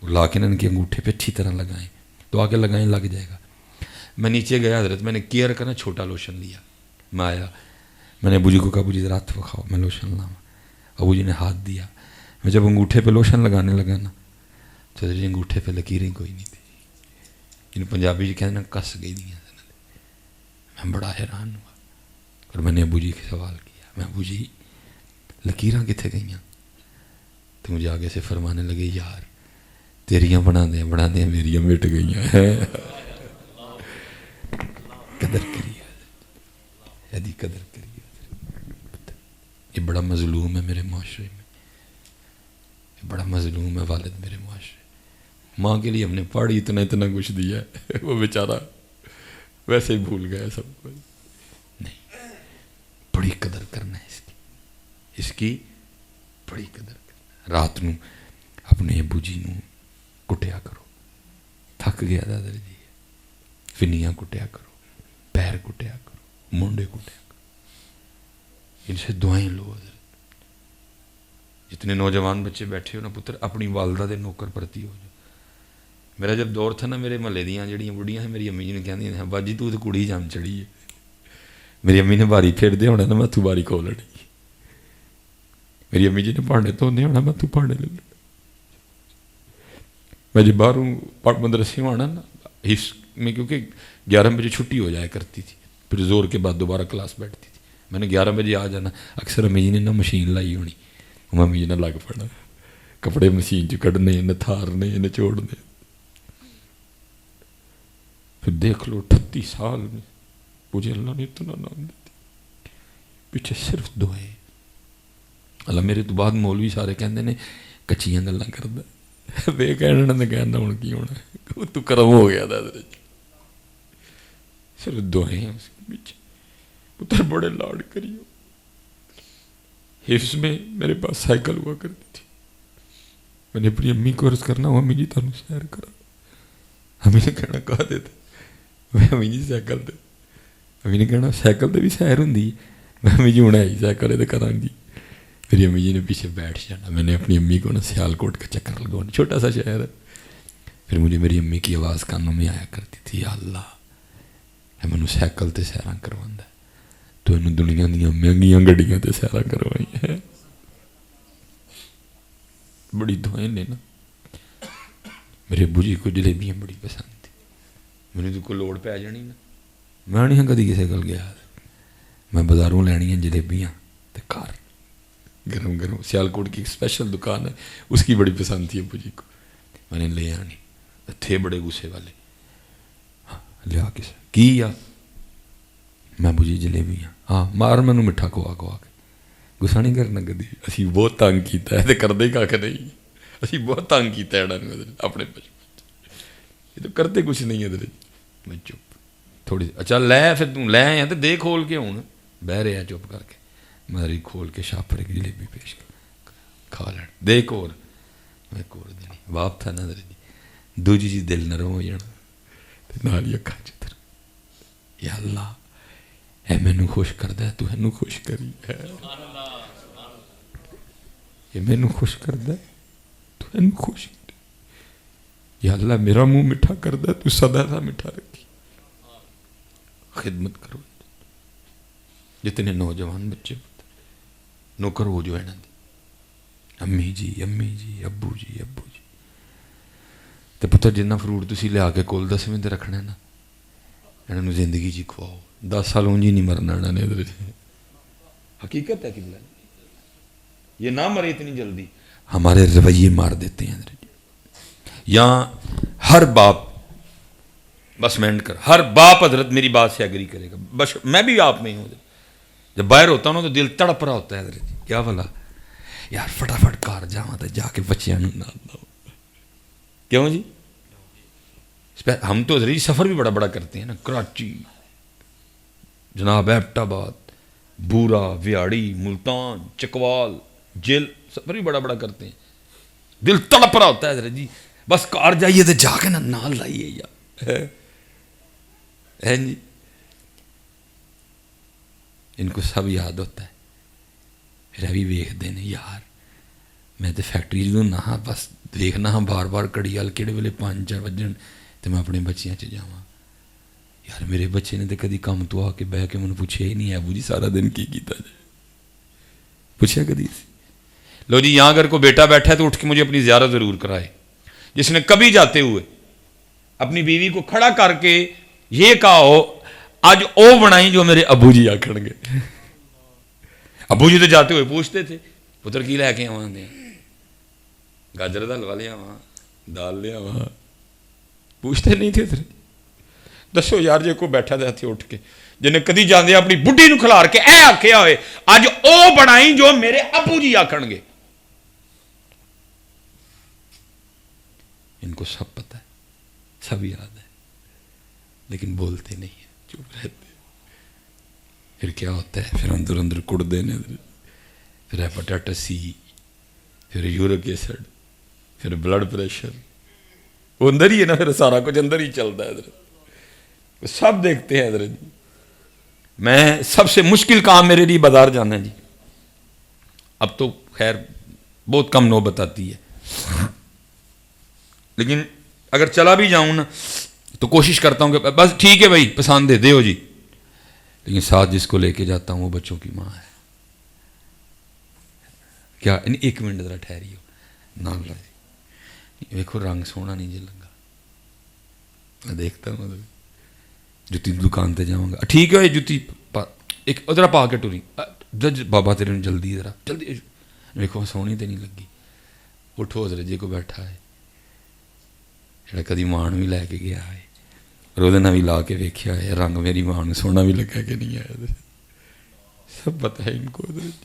وہ لا کے نا ان کے انگوٹھے پہ اچھی طرح لگائیں، تو آگے لگائیں لگ جائے گا. میں نیچے گیا حضرت، میں نے کیئر کا نا چھوٹا لوشن لیا. میں آیا، میں نے ابو جی کو کہا ابو جی ذرا ہاتھ دکھاؤ میں لوشن لاؤں. ابو جی نے ہاتھ دیا. میں جب انگوٹھے پہ لوشن لگانے لگا نا، چودھری جی انگوٹھے پہ لکیریں کوئی نہیں تھی. جن پنجابی جی کہتے ہیں کس گئی نہیں. میں بڑا حیران ہوا اور میں نے ابو جی سے سوال کیا، میں ابو جی لکیراں کتنے گئیں؟ تو مجھے آگے سے فرمانے لگے یار تیریاں بنا دیں میریاں مٹ گئی ہیں. قدر کریے، ایدی قدر کریے. یہ بڑا مظلوم ہے میرے معاشرے میں، یہ بڑا مظلوم ہے والد میرے معاشرے. ماں کے لیے ہم نے پڑھی اتنا کچھ دیا ہے، وہ بیچارہ ویسے ہی بھول گیا سب کچھ. نہیں، بڑی قدر کرنا ہے اس کی بڑی قدر کرنا. رات نو اپنے ابو جی نو کٹیا کرو، تھک گیا دادا جی، فنیاں کٹیا کرو، پیر کٹیا کرو، مونڈے کٹیا کرو، ان سے دعائیں لو. جتنے نوجوان بچے بیٹھے ہو نا پتر، اپنی والدہ دے نوکر پرتی ہو جاؤ. میرا جب دور تھا نا، میرے محلے دیاں جڑیاں بڑھیاں ہیں میری امی جی نے کہندی ہیں باجی تو کڑی جام چڑھی ہے. میری امی نے باری پھیر دے ہونا نا میں تو باری کھول لڑی. میری امی جی نے پانڈے دھونے ہونا میں تو پانڈے لے لڑ. میں جب باہروں مدرسے میں آنا نا حص میں، کیونکہ 11 بجے چھٹی ہو جایا کرتی تھی، پھر زور کے بعد دوبارہ کلاس بیٹھتی تھی. میں نے 11 بجے آ جانا. اکثر امی جی نے نا مشین لائی ہونی، امی جی نے لگ پڑنا کپڑے مشین چ کھڑنے، نتھارنے، نچوڑنے. پھر دیکھ لو 38 سال میں مجھے اللہ نے اتنا نام دے دیا. پیچھے صرف دعائیں. اللہ میرے تو بعد مولوی سارے کہندے نے کچیاں گلاں کردا، بے کہنا نے کہنا ہن کی ہونا، تو کرم ہو گیا دادا جی. صرف دعائیں اس کے پیچھے. پتر بڑے لاڈ کریو. حفظ میں میرے پاس سائیکل ہوا کرتی تھی. میں نے اپنی امی کو عرض کرنا امی جی تانوں سیر کرا. امی نے کہنا کہا دیتا، میں امی جی سائیکل دے. امی نے کہنا سائیکل دے بھی سیر ہوندی ہے. میں امی جی ہوں آئی سائیکل دے کراں گی. میری امی جی نے پیچھے بیٹھ جانا. میں نے اپنی امی کو نا سیالکوٹ کا چکر لگوانا، چھوٹا سا شہر ہے. پھر مجھے میری امی کی آواز کانوں میں آیا کرتی تھی، یا اللہ اے مینوں سائیکل تے سیراں کرواندا ہے، تو انہوں دنیا دیا مہنگیاں گڈیاں تے سیراں کروائی ہیں. بڑی دعائیں لینا. میرے ابو جی کو جلیبیاں بڑی پسند تھی. مجھے تو کوئی لوڑ پی جانی نا، میں نہیں کدی کسی کل گیا، میں بازاروں لینی ہیں جلیبیاں تے گھر گرم گرم. سیالکوٹ کی ایک اسپیشل دکان ہے، اس کی بڑی پسند تھی ابو جی کو. میں نے لے آنی، تھے بڑے غصے والے. ہاں لیا کس کی یا میں ابو جی جلیبیاں ہاں مار مینوں مٹھا کھوا کھوا کے. غصہ نہیں کرنا کدی. اسی بہت تنگ کیتا ہے، کرتے کھ نہیں. اسی بہت تنگ کیتا ہے اپنے بچپن. یہ تو کرتے کچھ نہیں ہے. میں چپ تھوڑی اچھا لے، پھر تم لے آیا تو دے کھول کے ہوں. بہ رہے چپ کر کے. ماری کھول کے شاپر کی جلیبی پیش کھا لین دے کور. میں کور دینی باپ تھا نا جی. دوجی جی دل نرم ہو جانا، نال ہی اکھاں چتر. یا اللہ اے مینوں خوش کردا ہے، تو اینوں خوش کری ہے. یہ مینوں خوش کردا ہے، تو اینوں خوش کری. یا اللہ میرا منہ میٹھا کردا ہے، تو سدا سا میٹھا رکھی. خدمت کرو. جتنے نوجوان بچے نوکر ہو جو ہے نا، امی جی ابو جی تو پتر جنہ فروٹ تسی لیا کے کول 10ویں تے رکھنا ہے نا، انہوں زندگی جی کھواؤ. 10 سال اونجی نہیں مرنا انہوں نے. حقیقت ہے کہ یہ نہ مرے اتنی جلدی. ہمارے رویے مار دیتے ہیں حضرت. یہاں ہر باپ، بس میں اینڈ کر، ہر باپ حضرت میری بات سے ایگری کرے گا، بس میں بھی آپ میں ہوں. جب باہر ہوتا ہوں نا تو دل تڑپ رہا ہوتا ہے حضرت جی، کیا بھلا یار فٹافٹ کار جاواں تے جا کے بچیاں نوں نال لاؤ. کیوں جی؟ ہم تو حضرت جی سفر بھی بڑا بڑا کرتے ہیں نا، کراچی، جناب ایبٹ آباد، بورا، ویاڑی، ملتان، چکوال، جیل، سفر بھی بڑا بڑا کرتے ہیں. دل تڑپ رہا ہوتا ہے حضرت جی، بس کار جائیے تو جا کے نا نال لائیے یار. ہے جی، ان کو سب یاد ہوتا ہے. پھر ابھی ویکھتے ہیں یار میں تو فیکٹری جدوں نہ ہاں، بس دیکھنا ہاں بار بار کڑی وال کہڑے ویلے 5-4 بجن تو میں اپنے بچیاں چ جاواں. یار میرے بچے نے تو کدی کام تو آ کے بہ کے مجھے پوچھے ہی نہیں، ابو جی سارا دن کی کیتا جائے، پوچھا کدی؟ لو جی یہاں اگر کوئی بیٹا بیٹھا ہے تو اٹھ کے مجھے اپنی زیارت ضرور کرائے، جس نے کبھی جاتے ہوئے اپنی بیوی کو کھڑا کر کے یہ کہا ہو آج او بنائی جو میرے ابو جی آکھن گے. ابو جی تو جاتے ہوئے پوچھتے تھے پتر کی لے کے آواں دے، گاجر دا حلوہ لے آواں، دال لے آواں، پوچھتے نہیں تھے. دسو یار جے کوئی بیٹھا دے ہتھے اٹھ کے جنہیں کدی جاندے اپنی بڈھی نو کھلار کے اے آکھیا ہوئے اج او بنائی جو میرے ابو جی آکھن گے. ان کو سب پتہ ہے، سب یاد ہے، لیکن بولتے نہیں ہیں، چپ رہتے. پھر کیا ہوتا ہے؟ پھر اندر اندر کڑتے ہیں، پھر ہیپاٹائٹس سی، پھر یورک ایسڈ، پھر بلڈ پریشر، وہ اندر ہی ہے نا، پھر سارا کچھ اندر ہی چلتا ہے حضرت، سب دیکھتے ہیں حضرت جی. میں سب سے مشکل کام میرے لیے بازار جانا ہے جی. اب تو خیر بہت کم نوبت آتی ہے، لیکن اگر چلا بھی جاؤں نا تو کوشش کرتا ہوں کہ بس ٹھیک ہے بھائی پسند دے ہو جی، لیکن ساتھ جس کو لے کے جاتا ہوں وہ بچوں کی ماں ہے. کیا 1 منٹ ذرا ٹھہری ہو نہ جی، دیکھو رنگ سونا نہیں جی لگا، میں دیکھتا ہوں جتی دکان تے جاؤں گا، ٹھیک ہے جتی ایک ادھر پا کے ٹری جج بابا تیرے جلدی ذرا جلدی دیکھو سونی تے نہیں لگی. اٹھو حضرت جی کو بیٹھا ہے جڑا کدی مان بھی لے کے گیا ہے اور وہ بھی لا کے ویکھیا ہے رنگ میری ماں نو سونا بھی لگا کہ نہیں آیا. سب پتہ ہے ان کو حضرت،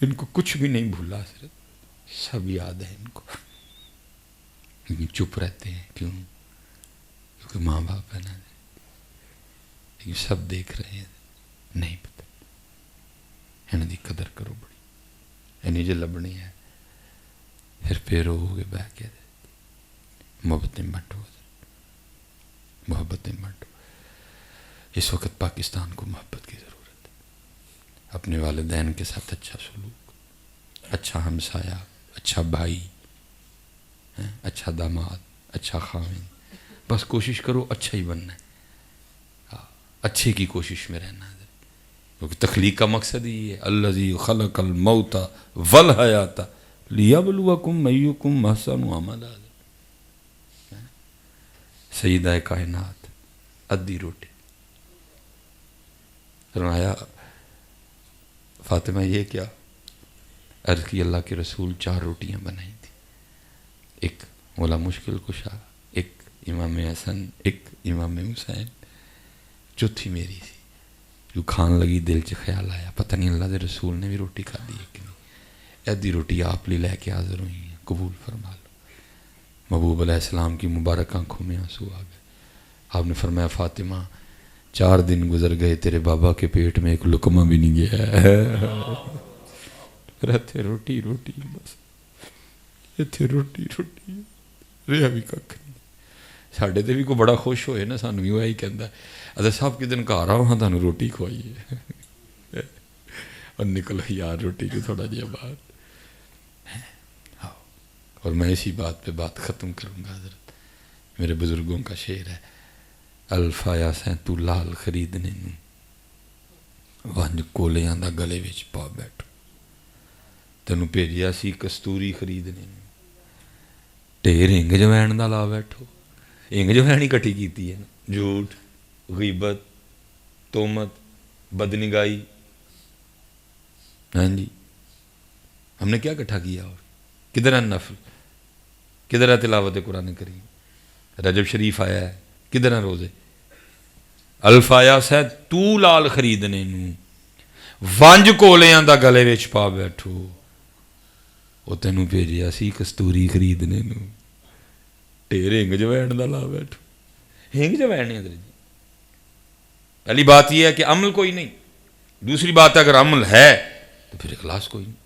ان کو کچھ بھی نہیں بھولا حضرت، سب یاد ہے ان کو، لیکن چپ رہتے ہیں. کیوں؟ کیونکہ ماں باپ ہے نا، لیکن سب دیکھ رہے ہیں. نہیں پتہ انہوں دی قدر کرو بڑی، اینی جو لبنی ہے پھر پیرو ہو کے بہ کے محبتیں بانٹو، محبتیں بانٹو. اس وقت پاکستان کو محبت کی ضرورت ہے. اپنے والدین کے ساتھ اچھا سلوک، اچھا ہمسایہ، اچھا بھائی، اچھا داماد، اچھا خاوند، بس کوشش کرو اچھا ہی بننا ہے، اچھے کی کوشش میں رہنا ہے. کیونکہ تخلیق کا مقصد ہی ہے الذی خلق الموت والحیات لیبلوکم ایکم احسن عملا. سیدہ کائنات ادھی روٹی فرمایا فاطمہ یہ کیا؟ عرض کی اللہ کے رسول 4 روٹیاں بنائی تھی، ایک مولا مشکل کشا، ایک امام حسن، ایک امام حسین، چوتھی میری تھی. جو کھان لگی دل چ خیال آیا پتہ نہیں اللہ دے رسول نے بھی روٹی کھا دی ہے کہ نہیں، ادھی روٹی آپ لی لے کے حاضر ہوئی ہیں، قبول فرما لو. محبوب علیہ السلام کی مبارک آنکھوں میں آنسو آ گئے. آپ نے فرمایا فاطمہ 4 دن گزر گئے تیرے بابا کے پیٹ میں ایک لقمہ بھی نہیں گیا. رہتے روٹی روٹی بس اتنے روٹی روٹی رہا بھی کھ نہیں. ساڈے تے بھی کوئی بڑا خوش ہوئے نا سانو بھی وہی کہندا اگر صاحب کس دن گھر آؤ ہاں تانوں روٹی کھوائیے اور نکلو یار روٹی کو تھوڑا جہا باہر. اور میں اسی بات پہ بات ختم کروں گا حضرت. میرے بزرگوں کا شعر ہے الفایا سیں تو لال خریدنے ونج کولیاں دا گلے وچ پا بیٹھو، تینوں بھیجیا سی کستوری خریدنے ٹیر انگ جوین دا لا بیٹھو. انگ جوین ہی کٹھی کیتی ہے نا، جھوٹ، غیبت، تہمت، بدنگائی. ہاں جی ہم نے کیا اکٹھا کیا؟ اور کدھر ہے نفل، کدھر ہے تلاوت قرآن کریم، رجب شریف آیا ہے کدھر ہیں روزے، الفایا سے تو لال خریدنے نو ونج کولیاں دا گلے وچ پا بیٹھو، وہ تینوں بھیجیا سی کستوری خریدنے نو، ٹیر ہنگ جوین دا لا بیٹھو، ہنگ جوین ہے حضرت جی۔ پہلی بات یہ ہے کہ عمل کوئی نہیں، دوسری بات اگر عمل ہے تو پھر اخلاص کوئی نہیں۔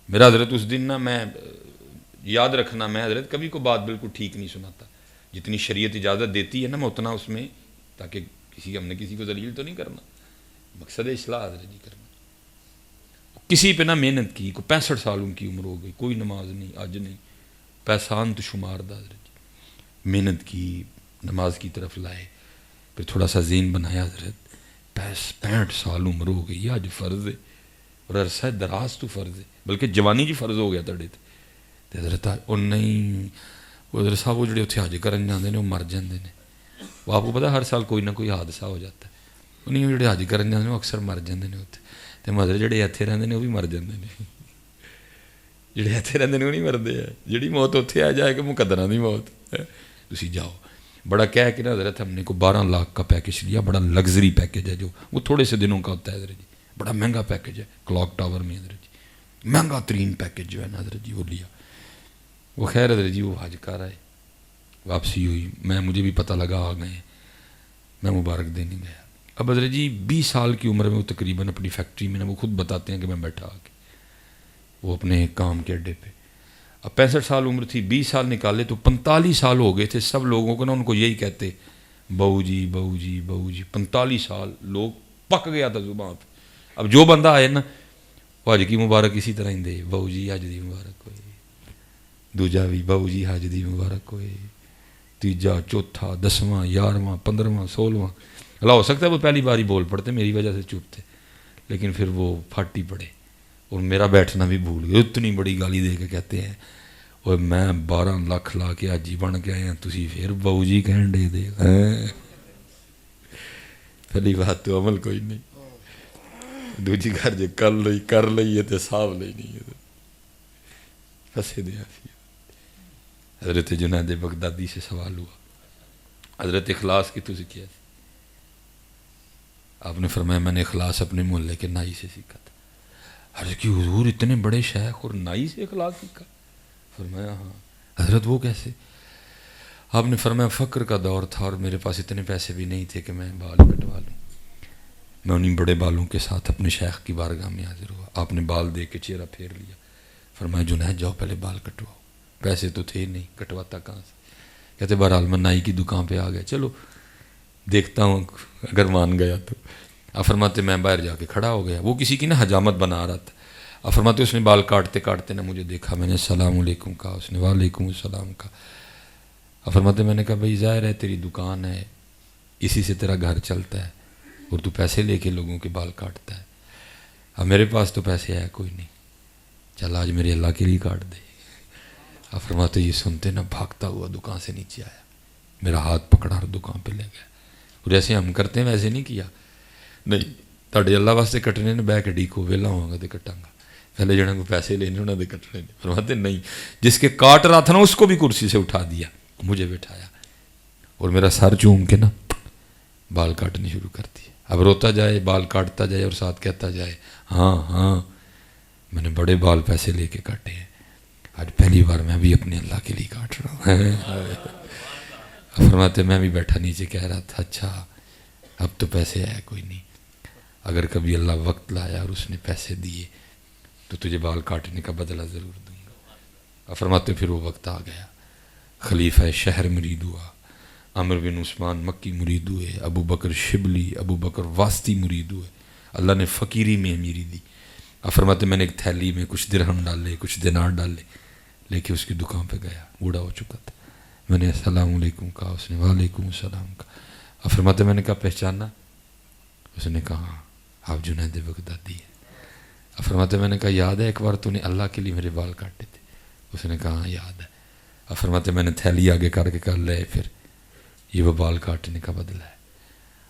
میرا حضرت اس دن نا، میں یاد رکھنا، میں حضرت کبھی کو بات بالکل ٹھیک نہیں سناتا، جتنی شریعت اجازت دیتی ہے نا میں اتنا اس میں، تاکہ ہم نے کسی کو ذلیل تو نہیں کرنا، مقصد اصلاح حضرت جی کرنا۔ کسی پہ نہ محنت کی، کو 65 سالوں کی عمر ہو گئی، کوئی نماز نہیں، آج نہیں، پیسان تو شمار دا حضرت جی، محنت کی، نماز کی طرف لائے، پھر تھوڑا سا ذہن بنایا حضرت 65 سال عمر ہو گئی، آج فرض ہے، اور عرصہ دراز تو فرض ہے، بلکہ جوانی جی فرض ہو گیا تڑے تے حضرت وہ نہیں، وہ حضرت صاحب وہ جڑے اتنے حج کرن جاندے نے وہ مر جاندے نے، وہ آپ کو پتا ہر سال کوئی نہ کوئی حادثہ ہو جاتا ہے، وہ نہیں جڑے حج کرن جاندے نے وہ اکثر مر جاندے نے اتنے، تے مدر جڑے اتنے رہندے نے وہ بھی مر جاندے نے، جڑے اتنے رہندے نے وہ نہیں مردے ہیں، جڑی موت اتنے آ جائے کہ مقدراں دی موت ہے، تسی جاؤ بڑا کہہ کے نا حضرت ہم نے کو 12 لاکھ کا پیکج لیا، بڑا لگژری پیکج ہے جو وہ تھوڑے سے دنوں کا ہوتا ہے حضرت جی، بڑا مہنگا پیکج ہے، کلاک ٹاور میں حضرت جی، مہنگا ترین پیکج جو ہے نا حضرت جی وہ لیا، وہ خیر حضرت جی وہ حج کر آئے، واپسی ہوئی، مجھے بھی پتہ لگا آ گئے، میں مبارک دینے گیا۔ اب حضرت جی 20 سال کی عمر میں وہ تقریباً اپنی فیکٹری میں نا، وہ خود بتاتے ہیں کہ میں بیٹھا آ کے وہ اپنے کام کے اڈے پہ، اب 65 سال عمر تھی، 20 سال نکالے تو 45 سال ہو گئے تھے، سب لوگوں کو نا ان کو یہی کہتے بہو جی بہو جی بہو جی، 45 سال لوگ پک گیا تھا زبان پہ۔ اب جو بندہ آئے نا وہ حج کی مبارک اسی طرح ہی دے، بہو جی حج دی مبارک ہوئے، دوجا بھی بہو جی حج دی مبارک ہوئے، تیجا چوتھا 10واں 11واں 15واں 16واں، اللہ ہو سکتا ہے وہ پہلی بار ہی بول پڑتے، میری وجہ سے چپ تھے، لیکن پھر وہ پھٹ ہی پڑے اور میرا بیٹھنا بھی بھول گئے، اتنی بڑی گالی دے کے کہتے ہیں اور میں 12 لاکھ لا کے حاجی بن کے آیا، تسی پھر بہو جی کہن دے پہلی بات تو عمل کوئی نہیں، دوجی گھر جے کر لئیے تے صاحب لئی نہیں پھنسے دیا سی۔ حضرت جنید بغدادی سے سوال ہوا، حضرت اخلاص کی تجھے کیا تھی؟ آپ نے فرمایا میں نے اخلاص اپنے محلے کے نائی سے سیکھا تھا۔ عرض کی حضور اتنے بڑے شیخ اور نائی سے اخلاص سیکھا؟ فرمایا ہاں۔ حضرت وہ کیسے؟ آپ نے فرمایا فقر کا دور تھا اور میرے پاس اتنے پیسے بھی نہیں تھے کہ میں بال کٹوا لوں، میں انہیں بڑے بالوں کے ساتھ اپنے شیخ کی بارگاہ میں حاضر ہوا، آپ نے بال دے کے چہرہ پھیر لیا، فرمایا جنید جاؤ پہلے بال کٹواؤ، پیسے تو تھے نہیں، کٹواتا کہاں سے؟ کہتے بہرحال میں نائی کی دکان پہ آ گیا، چلو دیکھتا ہوں اگر مان گیا تو۔ آپ فرماتے میں باہر جا کے کھڑا ہو گیا، وہ کسی کی نا حجامت بنا رہا تھا، آپ فرماتے اس نے بال کاٹتے کاٹتے نہ مجھے دیکھا، میں نے السلام علیکم کہا، اس نے وعلیکم السلام کہا، آپ فرماتے میں نے کہا بھائی ظاہر ہے تیری دکان ہے، اسی سے تیرا گھر چلتا ہے اور تو پیسے لے کے لوگوں کے بال کاٹتا ہے، اب میرے پاس تو پیسے ہے کوئی نہیں، چل آج میرے اللہ کے لیے کاٹ دے۔ آپ فرماتے یہ سنتے نہ بھاگتا ہوا دکان سے نیچے آیا، میرا ہاتھ پکڑا اور دکان پہ لے گیا، اور جیسے ہم کرتے ہیں ویسے نہیں کیا، نہیں تاڑے اللہ واسطے کٹنے نے بہ کے ڈیکو ویلا ہوں گا تو کٹاں گا، پہلے جنہوں کو پیسے لینے انہوں نے کٹنے نے، فرماتے نہیں، جس کے کاٹ رہا تھا نا اس کو بھی کرسی سے اٹھا دیا، مجھے بٹھایا اور میرا سر چوم کے نا بال کاٹنے شروع کر دیے، اب روتا جائے بال کاٹتا جائے اور ساتھ کہتا جائے ہاں ہاں میں نے بڑے بال پیسے لے کے کاٹے ہیں، آج پہلی بار میں بھی اپنے اللہ کے لیے کاٹ رہا ہوں۔ فرماتے میں بھی بیٹھا نیچے کہہ رہا تھا اچھا اب تو پیسے ہے کوئی نہیں، اگر کبھی اللہ وقت لایا اور اس نے پیسے دیے تو تجھے بال کاٹنے کا بدلہ ضرور دوں گا۔ فرماتے پھر وہ وقت آ گیا، خلیفہ شہر مرید ہوا، عمر بن عثمان مکی مرید ہوئے، ابو بکر شبلی ابو بکر واسطی مرید ہوئے، اللہ نے فقیری میں امیری دی۔ فرماتے میں نے ایک تھیلی میں کچھ درہم ڈالے کچھ دینار ڈالے، لے کے اس کی دکان پہ گیا، بوڑھا ہو چکا تھا، میں نے السلام علیکم کہا، اس نے وعلیکم السلام کہا، فرماتے میں نے کہا پہچانا؟ اس نے کہا آپ جنید بغدادی ہیں۔ فرماتے میں نے کہا یاد ہے ایک بار تو نے اللہ کے لیے میرے بال کاٹے تھے؟ اس نے کہا یاد ہے۔ فرماتے میں نے تھیلی آگے کر کے کہا لے پھر یہ وہ بال کاٹنے کا بدلہ ہے۔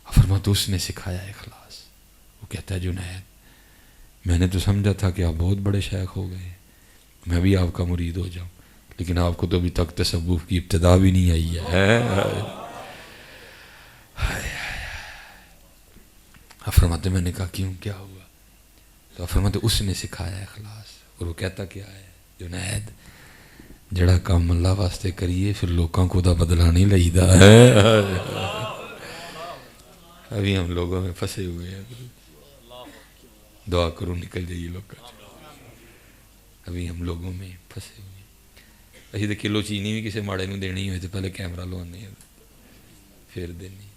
فرماتے اس نے سکھایا اخلاص، وہ کہتا ہے جنید میں نے تو سمجھا تھا کہ آپ بہت بڑے شیخ ہو گئے، میں بھی آپ کا مرید ہو جاؤں، لیکن آپ کو تو ابھی تک تصوف کی ابتدا بھی نہیں آئی ہے۔ آپ فرماتے میں نے کہا کیوں، کیا ہوا؟ تو آپ فرماتے اس نے سکھایا ہے اخلاص۔ اور وہ کہتا کیا ہے جنید، جڑا کام اللہ واسطے کریے پھر لوکاں کو دا بدلہ نہیں لئیدا ہے۔ ابھی ہم لوگوں میں پھنسے ہوئے ہیں، دعا کرو نکل جائیے لوگ، ابھی ہم لوگوں میں پھنسے ہوئے ہیں۔ اسی تو کلو چینی بھی کسی ماڑے نو دینی ہوئے تو پہلے کیمرہ لوانے ہیں، پھر دینی،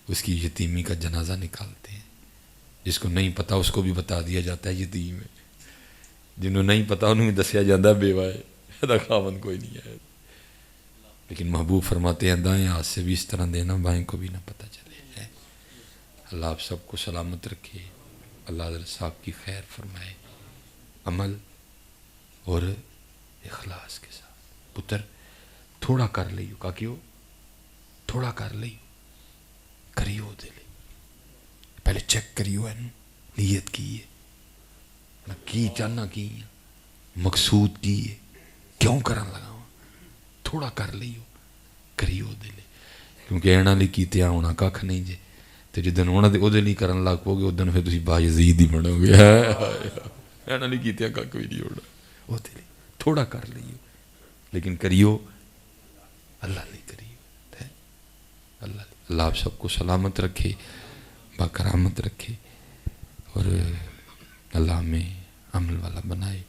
اس کی یتیمی کا جنازہ نکالتے ہیں، جس کو نہیں پتا اس کو بھی بتا دیا جاتا ہے یتیم ہے، جنہوں نہیں پتا انہوں بھی دسیا جاتا ہے بیوہ ہے، خاوند کوئی نہیں ہے۔ لیکن محبوب فرماتے ہیں دائیں ہاتھ سے بھی اس طرح دینا بائیں کو بھی نہ پتہ چلے۔ اللہ آپ سب کو سلامت رکھے، اللہ حضرت صاحب کی خیر فرمائے، عمل اور اخلاص کے ساتھ۔ پتر تھوڑا کر لئیو، کہا کیوں تھوڑا کر لئیو، کریو دلے پہلے چیک کریو ہے نیت کی ہے، میں کی چاہنا کی مقصود کی ہے، کیوں کرن لگا ہوں، تھوڑا کر لئیو کریو دلے، کیونکہ اینا لی کیتے ہونا کاکھ نہیں جے، تو جدن ہونا دے او دے لی کرن لگ پو گے ادن پھر تسی با یزید ہی بنو گے، اینا لی کیتے کاکھ بھی نہیں ہونا، او دے لی تھوڑا کر لئیو لیکن کریو اللہ لی کریو، اللہ آپ سب کو سلامت رکھے، باکرامت رکھے، اور اللہ میں عمل والا بنائے۔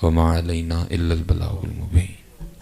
وما علینا الا البلاغ المبین۔